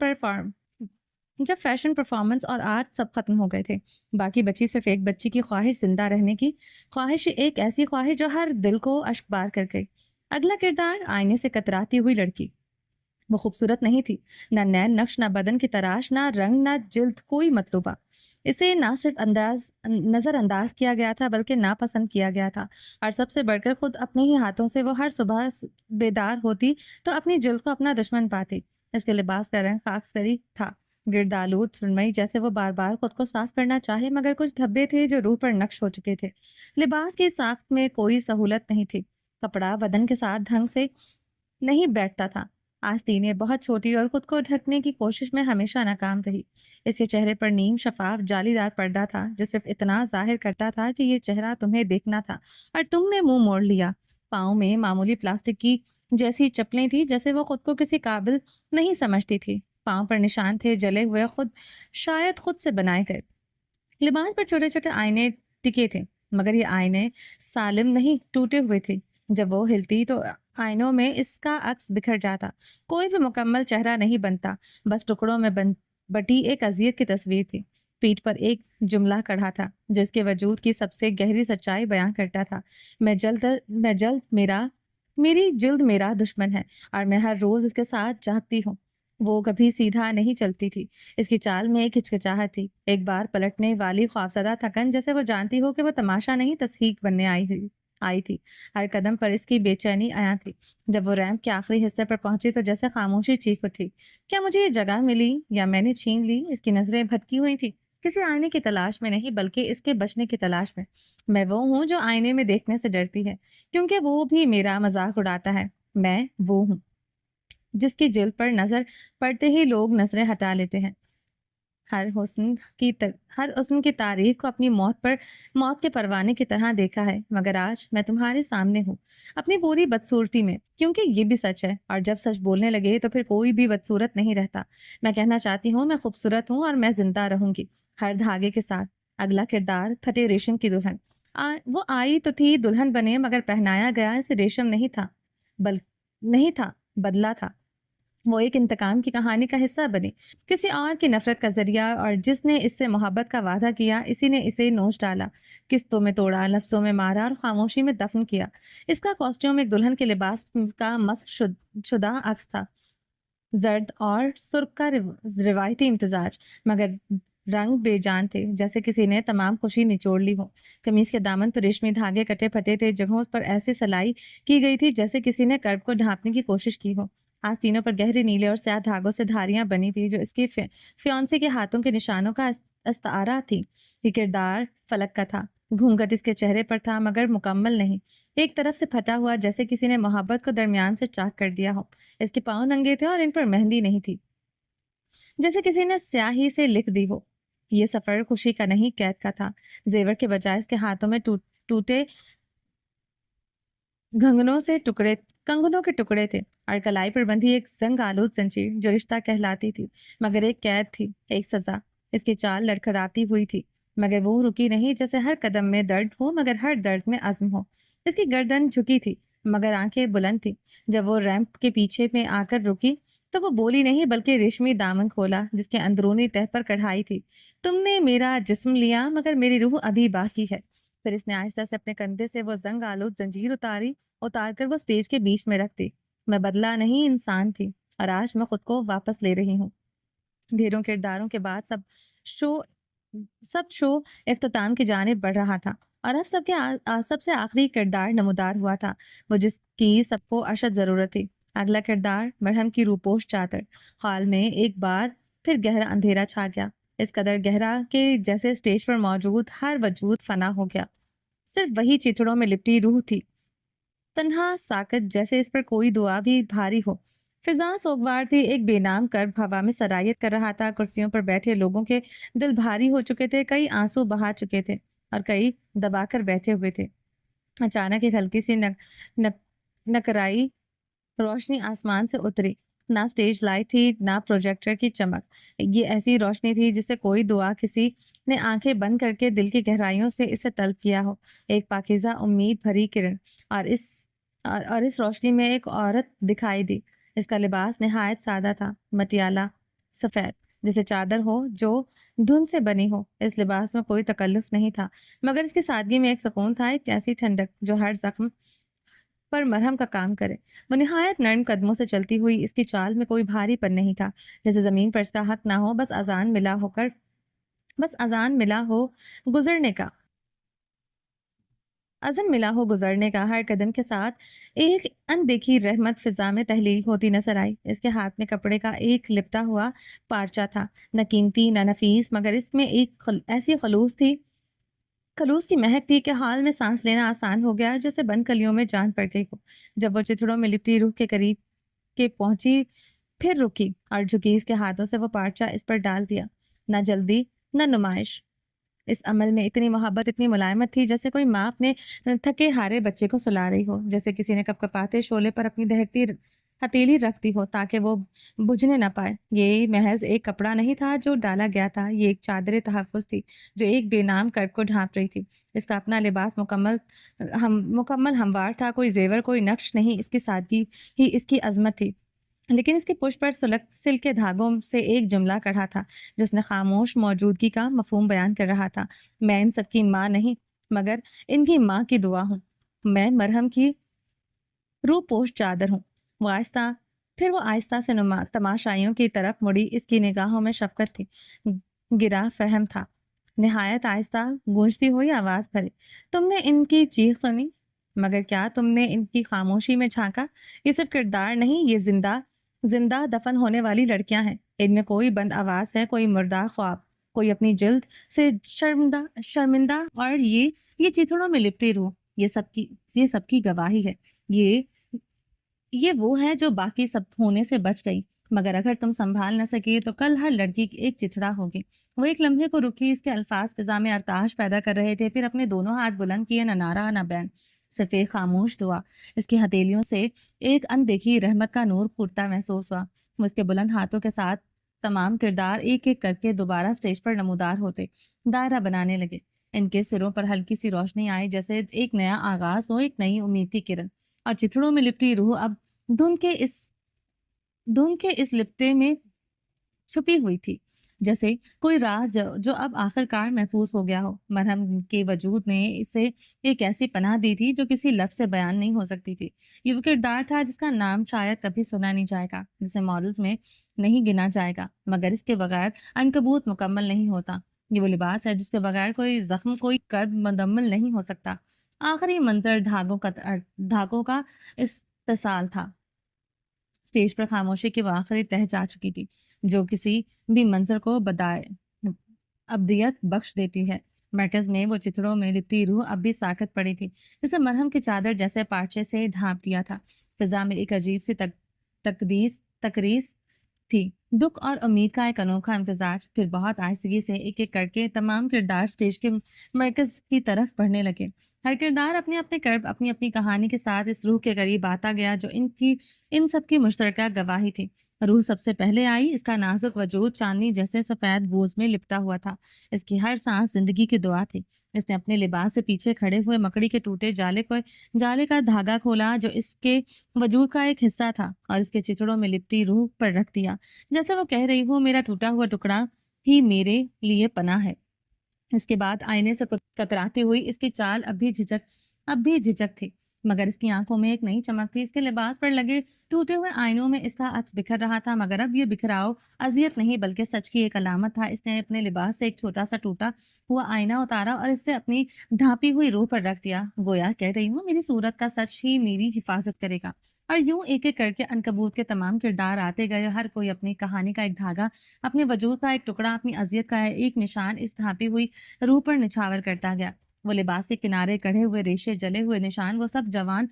परफॉर्मेंस और आर्ट सब खत्म हो गए थे। बाकी बची सिर्फ एक बच्ची की ख्वाहिश, जिंदा रहने की ख्वाहिश, एक ऐसी ख्वाहिश जो हर दिल को अश्कबार कर गई। अगला किरदार आईने से कतराती हुई लड़की। वो खूबसूरत नहीं थी, ना नैन नक्श, ना बदन की तराश, ना रंग, ना जिल्द कोई मतलूबा। इसे ना सिर्फ नजरअंदाज किया गया था, बल्कि नापसंद किया गया था। और सबसे बढ़कर खुद अपने ही हाथों से वो हर सुबह बेदार होती तो अपनी जिल्द को अपना दुश्मन पाती। इसके लिबास का रंग खाकसरी था, गिरदालूद सुरमई जैसे वो बार बार खुद को साफ करना चाहे, मगर कुछ धब्बे थे जो रूह पर नक्श हो चुके थे। लिबास की साख्त में कोई सहूलत नहीं थी, कपड़ा बदन के साथ ढंग से नहीं बैठता था। आस्तीनें बहुत छोटी और खुद को ढकने की कोशिश में हमेशा नाकाम रही। इसके चेहरे पर नीम शफाफ जालीदार पर्दा था जो सिर्फ इतना जाहिर करता था कि ये चेहरा तुम्हें देखना था और तुमने मुंह मोड़ लिया। पाँव में मामूली प्लास्टिक की जैसी चप्पलें थी, जैसे वो खुद को किसी काबिल नहीं समझती थी। पाँव पर निशान थे जले हुए, शायद खुद से बनाए गए। लिबास पर छोटे छोटे आईने टिके थे, मगर ये आईने सालिम नहीं, टूटे हुए थे। जब वो हिलती तो आईनों में इसका अक्स बिखर जाता। कोई भी मुकम्मल चेहरा नहीं बनता, बस टुकड़ों में बटी एक अजियत की तस्वीर थी। पीठ पर एक जुमला कढ़ा था जो इसके वजूद की सबसे गहरी सच्चाई बयां करता था। मैं जल्द मेरी जिल्द मेरा दुश्मन है और मैं हर रोज इसके साथ जागती हूँ। वो कभी सीधा नहीं चलती थी, इसकी चाल में एक हिचकिचाहट थी, एक बार पलटने वाली खौफजदा थकन, जैसे वो जानती हो कि वो तमाशा नहीं तस्हीक बनने आई थी। हर कदम पर इसकी बेचैनी आया थी। जब वो रैंप के आखिरी हिस्से पर पहुंची तो जैसे खामोशी चीख उठी। क्या मुझे ये जगह मिली या मैंने छीन ली? इसकी नजरें भटकी हुई थी, किसी आईने की तलाश में नहीं, बल्कि इसके बचने की तलाश में। मैं वो हूँ जो आईने में देखने से डरती है, क्योंकि वो भी मेरा मजाक उड़ाता है। मैं वो हूँ जिसकी जिल्द पर नजर पड़ते ही लोग नजरें हटा लेते हैं। हर हुस्न की तारीफ को अपनी मौत के परवाने की तरह देखा है, मगर आज मैं तुम्हारे सामने हूँ, अपनी पूरी बदसूरती में, क्योंकि ये भी सच है, और जब सच बोलने लगे तो फिर कोई भी बदसूरत नहीं रहता। मैं कहना चाहती हूँ, मैं खूबसूरत हूँ और मैं जिंदा रहूंगी, हर धागे के साथ। अगला किरदार फटे रेशम की दुल्हन। वो आई तो थी दुल्हन बने, मगर पहनाया गया इसे रेशम बल नहीं था, बदला था। वो एक इंतकाम की कहानी का हिस्सा बनी, किसी और की नफरत का जरिया, और जिसने इससे मोहब्बत का वादा किया, इसी ने इसे नोच डाला, किस्तों में तोड़ा, लफ्जों में मारा और खामोशी में दफन किया। इसका कॉस्ट्यूम एक दुल्हन के लिबास का शुदा अक्स था, जर्द और सुर्ख का रिवायती इम्तजाज, मगर रंग बेजान थे, जैसे किसी ने तमाम खुशी निचोड़ ली हो। कमीज के दामन पर रेशमी धागे कटे फटे थे, जगहों पर ऐसी सलाई की गई थी जैसे किसी ने कर्ब को ढांपने की कोशिश की हो। आस्तीनों पर गहरे नीले और स्याह धागों से धारियां बनी थी जो इसके फियांसे के हाथों के निशानों का अस्तारा थी। ये किरदार फलक का था। घूंघट इसके चेहरे पर था, मगर मुकम्मल नहीं, एक तरफ से फटा हुआ, जैसे किसी ने मोहब्बत को दरमियान से चाक कर दिया हो। इसके पाँव नंगे थे और इन पर मेहंदी नहीं थी, जैसे किसी ने स्याही से लिख दी हो। ये सफर खुशी का नहीं, कैद का था। जेवर के बजाय इसके हाथों में टूटे कंगनों के टुकड़े थे, और कलाई पर बंधी एक जंग आलूद जंजीर जो रिश्ता कहलाती थी, मगर एक कैद थी, एक सजा। इसकी चाल लड़खड़ाती हुई थी, मगर वो रुकी नहीं, जैसे हर कदम में दर्द हो, मगर हर दर्द में अज़्म हो। इसकी गर्दन झुकी थी, मगर आंखें बुलंद थी। जब वो रैंप के पीछे में आकर रुकी तो वो बोली नहीं, बल्कि रेशमी दामन खोला जिसके अंदरूनी तह पर कढ़ाई थी। तुमने मेरा जिस्म लिया, मगर मेरी रूह अभी बाकी है। फिर इसने आहिस्ता से अपने कंधे से वो जंग आलूद जंजीर उतार कर वो स्टेज के बीच में रख दी। मैं बदला नहीं, इंसान थी, और आज मैं खुद को वापस ले रही हूँ। ढेरों किरदारों के बाद शो सब शो इख्तिताम की जानिब बढ़ रहा था, और अब सबसे आखिरी किरदार नमूदार हुआ था, वो जिसकी सबको अशद जरूरत थी। अगला किरदार मरहम की रूपोश चादर। हॉल में एक बार फिर गहरा अंधेरा छा गया, इस कदर गहरा कि जैसे स्टेज पर मौजूद हर वजूद फना हो गया। सिर्फ वही चिथड़ों में लिपटी रूह थी, तन्हा साकत, जैसे इस पर कोई दुआ भी भारी हो। फिजा सोगवार थी, एक बेनाम कर्ब हवा में सरायत कर रहा था। कुर्सियों पर बैठे लोगों के दिल भारी हो चुके थे, कई आंसू बहा चुके थे और कई दबाकर बैठे हुए थे। अचानक एक हल्की सी नक, नकराई रोशनी आसमान से उतरी। ना स्टेज लाइट थी, ना प्रोजेक्टर की चमक। ये ऐसी रोशनी थी जिसे कोई दुआ किसी ने आंखें बंद करके दिल की गहराइयों से इसे तलब किया हो। एक पाकीज़ा उम्मीद भरी किरण, और इस रोशनी में एक औरत दिखाई दी। इसका लिबास निहायत सादा था, मटियाला सफ़ेद, जैसे चादर हो जो धुन से बनी हो। इस लिबास में कोई तकल्लुफ नहीं था, मगर इसकी सादगी में एक सुकून था, एक ऐसी ठंडक जो हर जख्म पर मरहम का काम करे। वो निहायत नर्म कदमों से चलती हुई, इसकी चाल में कोई भारीपन नहीं था, जैसे जमीन पर इसका हक ना हो, बस अजान मिला हो गुजरने का। अज़न मिला हो गुजरने का। हर कदम के साथ एक अनदेखी रहमत फिजा में तहलील होती नजर आई। इसके हाथ में कपड़े का एक लिपटा हुआ पार्चा था, न कीमती न नफीस, मगर इसमें ऐसी खलूस की महक थी कि हाल में सांस लेना आसान हो गया, जैसे बंद कलियों में जान पड़ गई हो। जब वो चिथड़ों में लिपटी रूह के करीब के पहुंची, फिर रुकी और झुकी, इसके हाथों से वो पार्चा इस पर डाल दिया। न जल्दी न नुमाइश, इस अमल में इतनी मोहब्बत, इतनी मुलायमत थी, जैसे कोई माँ अपने थके हारे बच्चे को सुला रही हो, जैसे किसी ने कपकपाते शोले पर अपनी दहकती हथेली रखती हो ताकि वो बुझने ना पाए। ये महज एक कपड़ा नहीं था जो डाला गया था, ये एक चादर तहफ़्फ़ुज़ थी जो एक बेनाम कर्ब को ढांप रही थी। इसका अपना लिबास मुकम्मल हमवार था, कोई जेवर, कोई नक्श नहीं, इसकी सादगी ही इसकी अजमत थी। लेकिन इसके पुष्प पर सिल्क के धागों से एक जुमला कढ़ा था, जिसने खामोश मौजूदगी का मफहूम बयान कर रहा था। मैं इन सबकी माँ नहीं, मगर इनकी माँ की दुआ हूँ। मैं मरहम की रूपोश चादर हूँ। फिर वो आहिस्ता से तमाशाइयों की तरफ मुड़ी। इसकी निगाहों में शफकत थी, गिरा फहम था। निहायत आहिस्ता गूंजती हुई आवाज भरी, तुमने इनकी चीख सुनी, मगर क्या तुमने इनकी खामोशी में झांका? ये सिर्फ किरदार नहीं, ये जिंदा जिंदा दफन होने वाली लड़कियां हैं। इनमें कोई बंद आवाज है, कोई मुर्दा ख्वाब, कोई अपनी जिल्द से शर्मिंदा, और ये चिथड़ों में लिपटी रूह, ये सबकी गवाही है। ये ये वो है जो बाकी सब होने से बच गई। मगर अगर तुम संभाल न सके तो कल हर लड़की की एक चिथड़ा होगी। वो एक लम्हे को रुकी। इसके अल्फाज फिजा में अरताश पैदा कर रहे थे। फिर अपने दोनों हाथ बुलंद किए, न नारा न बैन, सिर्फ एक खामोश दुआ। इसकी हथेलियों से एक अनदेखी रहमत का नूर फूटता महसूस हुआ। वो इसके बुलंद हाथों के साथ तमाम किरदार एक एक करके दोबारा स्टेज पर नमूदार होते, दायरा बनाने लगे। इनके सिरों पर हल्की सी रोशनी आई, जैसे एक नया आगाज हो, एक नई उम्मीद की किरण। और चिथड़ों में लिपटी रूह अब धुन के इस धुन के इस लिपटे में छुपी हुई थी, जैसे कोई राज जो अब आखिरकार महफूज हो गया हो। मरहम के वजूद ने इसे एक ऐसी पनाह दी थी जो किसी लफ्ज से बयान नहीं हो सकती थी। ये वो किरदार था जिसका नाम शायद कभी सुना नहीं जाएगा, जिसे मॉडल्स में नहीं गिना जाएगा, मगर इसके बगैर अनकबूत मुकम्मल नहीं होता। ये वो लिबास है जिसके बगैर कोई जख्म, कोई कर्ब मुकम्मल नहीं हो सकता। आखिरी मंजर धागों का इस्तिसाल था। स्टेज पर खामोशी की वो आखिरी तह जा चुकी थी, जो किसी भी मंजर को बदाए अब्दियत बख्श देती है। मरकज में वो चिथड़ों में लिपटी रूह अब भी साकत पड़ी थी, जिसे मरहम की चादर जैसे पार्चे से ढांप दिया था। फिजा में एक अजीब सी तकरीस थी, दुख और उम्मीद का एक अनोखा इम्तजाज। फिर बहुत आहिस्तगी से एक एक करके तमाम किरदार स्टेज के मरकज की तरफ बढ़ने लगे। हर किरदार अपने अपने कर्ब, अपनी अपनी कहानी के साथ इस रूह के करीब आता गया जो इन सब की मुश्तरका गवाही थी। रूह सबसे पहले आई। इसका नाजुक वजूद चांदनी जैसे सफ़ेद गूज में लिपटा हुआ था। इसकी हर सांस जिंदगी की दुआ थी। इसने अपने लिबास से पीछे खड़े हुए मकड़ी के टूटे जाले का धागा खोला जो इसके वजूद का एक हिस्सा था, और इसके चिथड़ों में लिपटी रूह पर रख दिया, जैसे वो कह रही हो, मेरा टूटा हुआ टुकड़ा ही मेरे लिए पनाह है। इसके बाद आईने से कतराती हुई इसकी चाल अब भी झिझक थी, मगर इसकी आंखों में एक नई चमक थी। इसके लिबास पर लगे टूटे हुए आईनों में इसका अक्स बिखर रहा था, मगर अब ये बिखराव अजियत नहीं बल्कि सच की एक अलामत था। इसने अपने लिबास से एक छोटा सा टूटा हुआ आईना उतारा और इससे अपनी ढांपी हुई रूह पर रख दिया, गोया कह रही हूँ, मेरी सूरत का सच ही मेरी हिफाजत करेगा। और यूं एक एक करके अनकबूत के तमाम किरदार आते गए, हर कोई अपनी कहानी का एक धागा, अपने वजूद का एक टुकड़ा, अपनी अजियत का एक निशान इस ढांपी हुई रूह पर निछावर करता गया। वो लिबास के किनारे कढ़े हुए रेशे, जले हुए निशान, वो सब जवान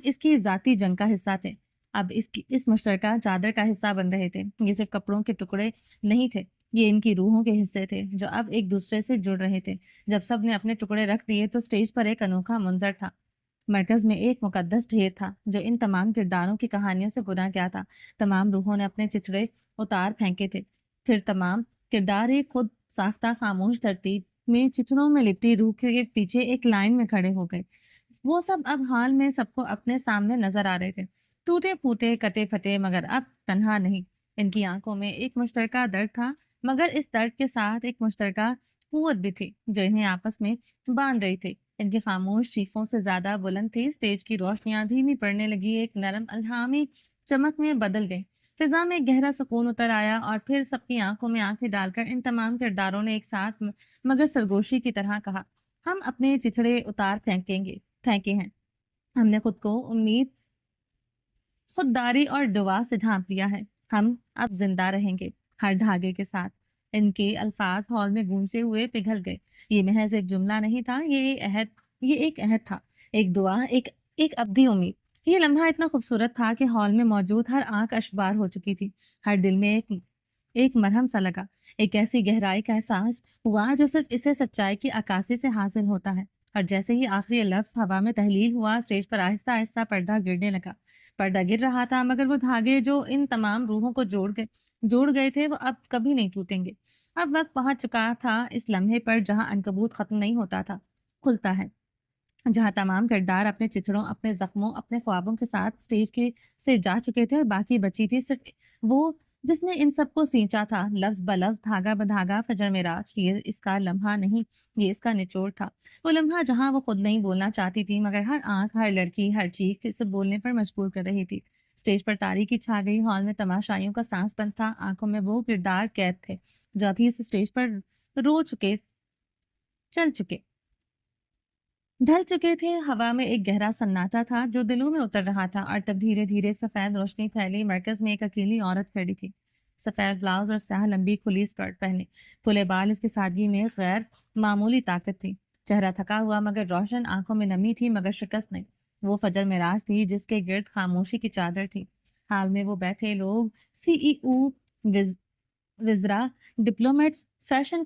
इसकी जाती जंग का हिस्सा थे, अब इस मुश्तरका चादर का हिस्सा बन रहे थे। ये सिर्फ कपड़ों के टुकड़े नहीं थे, ये इनकी रूहों के हिस्से थे जो अब एक दूसरे से जुड़ रहे थे। जब सब ने अपने टुकड़े रख दिए तो स्टेज पर एक अनोखा मंजर था। मरकज में एक मुकद्दस ढेर था जो इन तमाम किरदारों की कहानियों से बुना गया था। तमाम रूहों ने अपने चिथड़े उतार फेंके थे। फिर तमाम किरदार एक खुद साख्ता खामोश तरतीब में चिथड़ों में लिपटी रूह के पीछे एक लाइन में खड़े हो गए। वो सब अब हाल में सबको अपने सामने नजर आ रहे थे, टूटे फूटे, कटे फटे, मगर अब तन्हा नहीं। इनकी आंखों में एक मुश्तरका दर्द था, मगर इस दर्द के साथ एक मुश्तरका कुव्वत भी थी जो इन्हें आपस में बांध रही थी। इनकी खामोश चीखों से ज्यादा बुलंद थी। स्टेज की रोशनियां धीमी पड़ने लगी, एक नरम अल्हामी चमक में बदल गई। फिजा में गहरा सुकून उतर आया और फिर सबकी आंखों में आंखें डालकर इन तमाम किरदारों ने एक साथ मगर सरगोशी की तरह कहा, ہم اپنے چچڑے اتار پھینکے ہیں. ہم نے خود کو امید، خودداری اور دعا سے ڈھانپ لیا ہے. ہم اب زندہ رہیں گے ہر دھاگے کے ساتھ. ان کے الفاظ ہال میں گونجتے ہوئے پگھل گئے. یہ محض ایک جملہ نہیں تھا، یہ ایک عہد تھا، ایک دعا، ایک ابدی امید. یہ لمحہ اتنا خوبصورت تھا کہ ہال میں موجود ہر آنکھ اشکبار ہو چکی تھی. ہر دل میں ایک مرہم سا لگا، ایک ایسی گہرائی کا احساس ہوا جو صرف اسے سچائی کی عکاسی سے حاصل ہوتا ہے. اور جیسے ہی آخری لفظ ہوا میں تحلیل ہوا، اسٹیج پر آہستہ آہستہ پردہ گرنے لگا. پردہ گر رہا تھا، مگر وہ دھاگے جو ان تمام روحوں کو جوڑ گئے تھے وہ اب کبھی نہیں ٹوٹیں گے. اب وقت پہنچ چکا تھا اس لمحے پر جہاں عنکبوت ختم نہیں ہوتا تھا، کھلتا ہے. جہاں تمام کردار اپنے چتڑوں، اپنے زخموں، اپنے خوابوں کے ساتھ سے جا چکے تھے، اور باقی بچی تھی صرف وہ جس نے ان سب کو سینچا تھا، لفظ بلفظ، دھاگا بدھاگا. فجر معراج یہ اس کا لمحہ نہیں، یہ اس کا نچوڑ تھا. وہ لمحہ جہاں وہ خود نہیں بولنا چاہتی تھی، مگر ہر آنکھ، ہر لڑکی، ہر چیخ اسے بولنے پر مجبور کر رہی تھی. اسٹیج پر تاریکی چھا گئی. ہال میں تماشائیوں کا سانس بند تھا. آنکھوں میں وہ کردار قید تھے جو ابھی اس اسٹیج پر ڈھل چکے تھے. ہوا میں ایک گہرا سناٹا تھا جو دلوں میں اتر رہا تھا، اور تب دھیرے دھیرے سفید روشنی پھیلی. مرکز میں ایک اکیلی عورت کھڑی تھی، سفید بلاؤز اور سیاہ لمبی کھلی اسکرٹ پہنے. کھلے بال اس کی سادگی میں غیر معمولی طاقت تھی. چہرہ تھکا ہوا مگر روشن، آنکھوں میں نمی تھی مگر شکست نہیں. وہ فجر معراج تھی جس کے گرد خاموشی کی چادر تھی. حال میں وہ بیٹھے لوگ، سی ای او، وزرا، ڈپلومیٹس، فیشن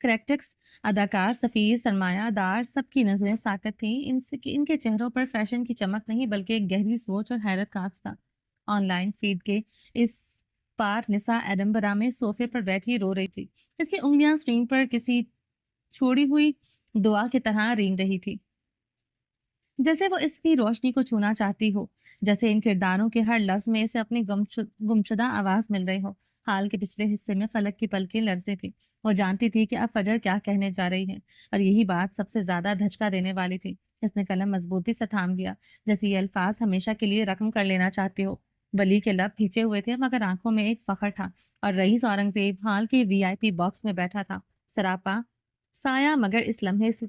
کریکٹکس، اداکار، سفیر، سرمایہ دار، سب کی نظریں ساکت تھیں. ان کے چہروں پر فیشن کی چمک نہیں بلکہ ایک گہری سوچ اور حیرت کا عکس تھا. آن لائن فیڈ کے اس پار نسا ایڈمبرا میں صوفے پر بیٹھی رو رہی تھی. اس کی انگلیاں اسکرین پر کسی چھوڑی ہوئی دعا کی طرح رینگ رہی تھی، جیسے وہ اس کی روشنی کو چھونا چاہتی ہو، جیسے ان کرداروں کے ہر لفظ میں اسے اپنی گمشدہ آواز مل رہی ہو. حال کے پچھلے حصے میں فلک کی پلکیں لرزے تھی. وہ جانتی تھی کہ اب فجر کیا کہنے جا رہی ہے، اور یہی بات سب سے زیادہ دھچکا دینے والی تھی. اس نے قلم مضبوطی سے تھام لیا، جیسے یہ الفاظ ہمیشہ کے لیے رقم کر لینا چاہتی ہو. ولی کے لب بھیچے ہوئے تھے مگر آنکھوں میں ایک فخر تھا. اور رئیس اورنگزیب حال کے VIP باکس میں بیٹھا تھا، سراپا سایہ، مگر اس لمحے سے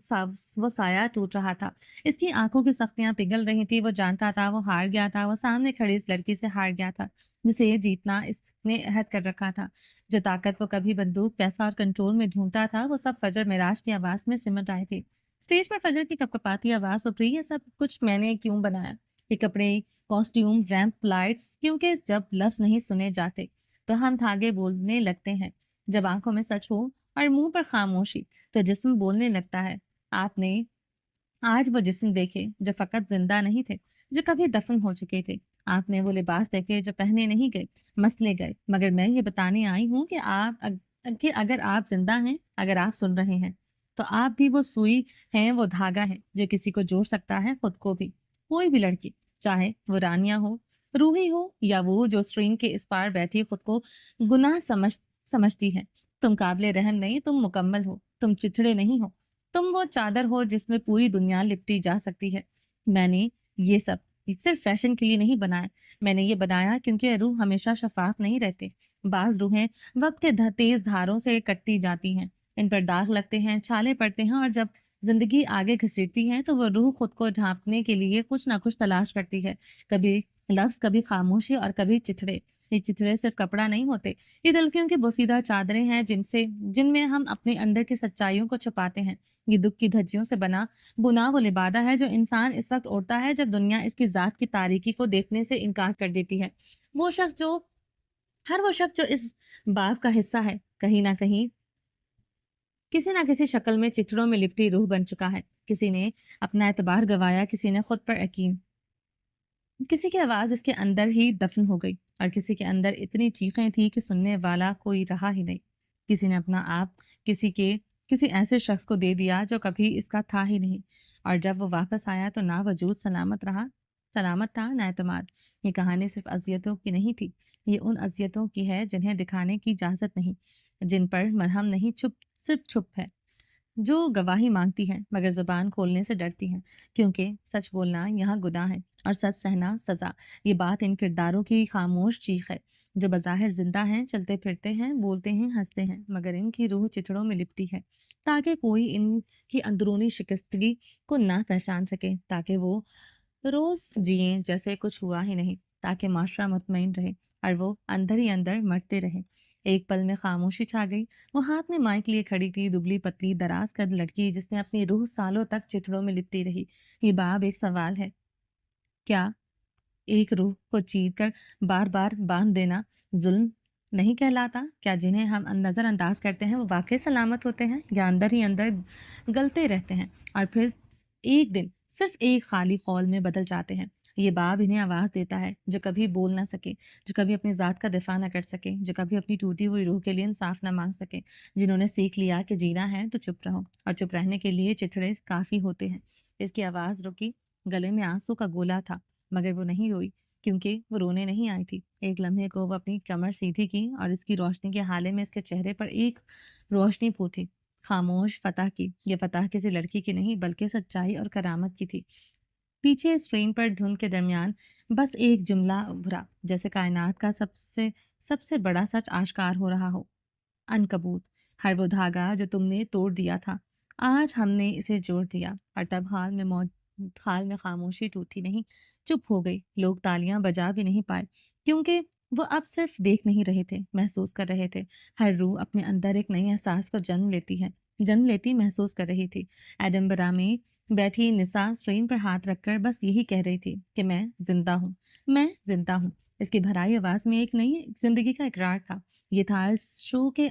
وہ سایہ ٹوٹ رہا تھا. اس کی آنکھوں کی سختیاں پگھل رہی تھی. وہ جانتا تھا وہ ہار گیا تھا. وہ سامنے کھڑی اس لڑکی سے ہار گیا تھا جسے یہ جیتنا اس نے عہد کر رکھا تھا. جو طاقت وہ کبھی بندوق، پیسہ اور کنٹرول میں ڈھونڈتا تھا، وہ سب فجر معراج کی آواز میں سمٹ آئی تھی. اسٹیج پر فجر کی کپکپاتی آواز ابھری، یہ سب کچھ میں نے کیوں بنایا؟ یہ کپڑے، کاسٹیوم، ریمپ، لائٹس. کیونکہ جب لفظ نہیں سنے جاتے تو ہم دھاگے بولنے لگتے ہیں. جب آنکھوں میں سچ ہو اور منہ پر خاموشی تو جسم بولنے لگتا ہے. آپ نے آج وہ جسم دیکھے جو فقط زندہ نہیں تھے، جو کبھی دفن ہو چکے تھے. آپ نے وہ لباس دیکھے جو پہنے نہیں گئے، مسلے گئے. مگر میں یہ بتانے آئی ہوں کہ اگر آپ زندہ ہیں، اگر آپ سن رہے ہیں، تو آپ بھی وہ سوئی ہیں، وہ دھاگا ہے جو کسی کو جوڑ سکتا ہے، خود کو بھی. کوئی بھی لڑکی، چاہے وہ رانیہ ہو، روحی ہو، یا وہ جو اسٹرنگ کے اس پار بیٹھی خود کو گناہ سمجھتی ہے. تم قابل رحم نہیں، تم مکمل ہو. تم چچڑے نہیں ہو، تم وہ چادر ہو جس میں پوری دنیا لپٹی جا سکتی ہے. میں نے یہ سب صرف فیشن کے لیے نہیں بنایا. میں نے یہ بنایا کیونکہ روح ہمیشہ شفاف نہیں رہتے. بعض روحیں وقت کے تیز دھاروں سے کٹتی جاتی ہیں، ان پر داغ لگتے ہیں، چھالے پڑتے ہیں، اور جب زندگی آگے گھسیٹتی ہے تو وہ روح خود کو ڈھانپنے کے لیے کچھ نہ کچھ تلاش کرتی ہے. کبھی لفظ، کبھی خاموشی، اور کبھی چتھڑے. یہ چتھڑے صرف کپڑا نہیں ہوتے، یہ دلکیوں کی بوسیدہ چادریں ہیں جن میں ہم اپنے اندر کی سچائیوں کو چھپاتے ہیں. یہ دکھ کی دھجیوں سے بنا وہ لبادہ ہے جو انسان اس وقت اوڑھتا ہے جب دنیا اس کی ذات کی تاریکی کو دیکھنے سے انکار کر دیتی ہے. وہ شخص جو اس باب کا حصہ ہے، کہیں نہ کہیں کسی نہ کسی شکل میں چتڑوں میں لپٹی روح بن چکا ہے. کسی نے اپنا اعتبار گوایا، کسی نے خود پر یقین. کسی کی آواز اس کے اندر ہی دفن ہو گئی، اور کسی کے اندر اتنی چیخیں تھی کہ سننے والا کوئی رہا ہی نہیں. کسی نے اپنا آپ کسی ایسے شخص کو دے دیا جو کبھی اس کا تھا ہی نہیں، اور جب وہ واپس آیا تو نہ وجود سلامت تھا، نہ اعتماد. یہ کہانی صرف اذیتوں کی نہیں تھی، یہ ان اذیتوں کی ہے جنہیں دکھانے کی اجازت نہیں، جن پر مرہم نہیں، صرف چھپ ہے، جو گواہی مانگتی ہیں مگر زبان کھولنے سے ڈرتی ہیں. کیونکہ سچ بولنا یہاں گناہ ہے، اور سچ سہنا سزا۔ یہ بات ان کرداروں کی خاموش چیخ ہے جو بظاہر زندہ ہیں، چلتے پھرتے ہیں، بولتے ہیں، ہنستے ہیں، مگر ان کی روح چتڑوں میں لپٹی ہے تاکہ کوئی ان کی اندرونی شکستگی کو نہ پہچان سکے، تاکہ وہ روز جئیں جیسے کچھ ہوا ہی نہیں، تاکہ معاشرہ مطمئن رہے اور وہ اندر ہی اندر مرتے رہے۔ ایک پل میں خاموشی چھا گئی۔ وہ ہاتھ میں مائک لیے کھڑی تھی، دبلی پتلی دراز قد لڑکی جس نے اپنی روح سالوں تک چتڑوں میں لپٹی رہی۔ یہ باب ایک سوال ہے، کیا ایک روح کو چیر کر بار بار باندھ دینا ظلم نہیں کہلاتا؟ کیا جنہیں ہم نظر انداز کرتے ہیں وہ واقعی سلامت ہوتے ہیں یا اندر ہی اندر گلتے رہتے ہیں اور پھر ایک دن صرف ایک خالی قول میں بدل جاتے ہیں؟ یہ باب انہیں آواز دیتا ہے جو کبھی بول نہ سکے، جو کبھی اپنی ذات کا دفاع نہ کر سکے، جو کبھی اپنی ٹوٹی ہوئی روح کے لیے انصاف نہ مانگ سکے، جنہوں نے سیکھ لیا کہ جینا ہے تو چپ رہو اور چپ رہنے کے لیے چتڑے کافی ہوتے ہیں۔ اس کی آواز رکی، گلے میں آنسو کا گولا تھا، مگر وہ نہیں روئی کیونکہ وہ رونے نہیں آئی تھی۔ ایک لمحے کو وہ اپنی کمر سیدھی کی اور اس کی روشنی کے حالے میں اس کے چہرے پر ایک روشنی پھوٹی، خاموش فتح کی۔ یہ فتح کسی لڑکی کی نہیں بلکہ سچائی اور کرامت کی تھی۔ پیچھے اسکرین پر دھند کے درمیان بس ایک جملہ ابھرا، جیسے کائنات کا سب سے بڑا سچ آشکار ہو رہا ہو۔ عنکبوت، ہر وہ دھاگا جو تم نے توڑ دیا تھا، آج ہم نے اسے جوڑ دیا۔ اور تب حال میں خاموشی ٹوٹی نہیں، چپ ہو گئی۔ لوگ تالیاں بجا بھی نہیں پائے کیونکہ وہ اب صرف دیکھ نہیں رہے تھے، محسوس کر رہے تھے۔ ہر روح اپنے اندر ایک نئے احساس کو جنم لیتی محسوس کر رہی تھی۔ ایڈنبرا میں بیٹھی نسا اسکرین پر ہاتھ رکھ کر بس یہی کہہ رہی تھی کہ میں زندہ ہوں، میں زندہ ہوں۔ اس کی بھرائی آواز میں ایک نئی زندگی کا اقرار تھا۔ یہ تھا اس شو کے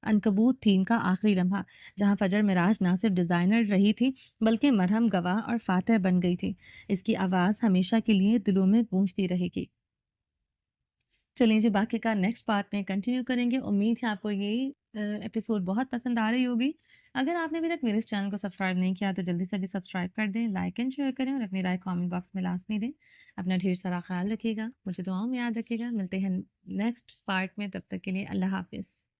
عنکبوت تھیم کا آخری لمحہ، جہاں فجر معراج نہ صرف ڈیزائنر رہی تھی بلکہ مرہم گواہ اور فاتح بن گئی تھی۔ اس کی آواز ہمیشہ کے لیے دلوں میں گونجتی رہے گی۔ چلیں جی، باقی کا نیکسٹ پارٹ میں کنٹینیو کریں گے۔ امید ہے آپ کو یہ ایپیسوڈ بہت پسند آ رہی ہوگی۔ اگر آپ نے ابھی تک میرے اس چینل کو سبسکرائب نہیں کیا تو جلدی سے بھی سبسکرائب کر دیں، لائک اینڈ شیئر کریں اور اپنی رائے کامنٹ باکس میں لازمی دیں۔ اپنا ڈھیر سارا خیال رکھیے گا، مجھے دعاؤں میں یاد رکھیے گا۔ ملتے ہیں نیکسٹ پارٹ میں، تب تک کے لیے اللہ حافظ۔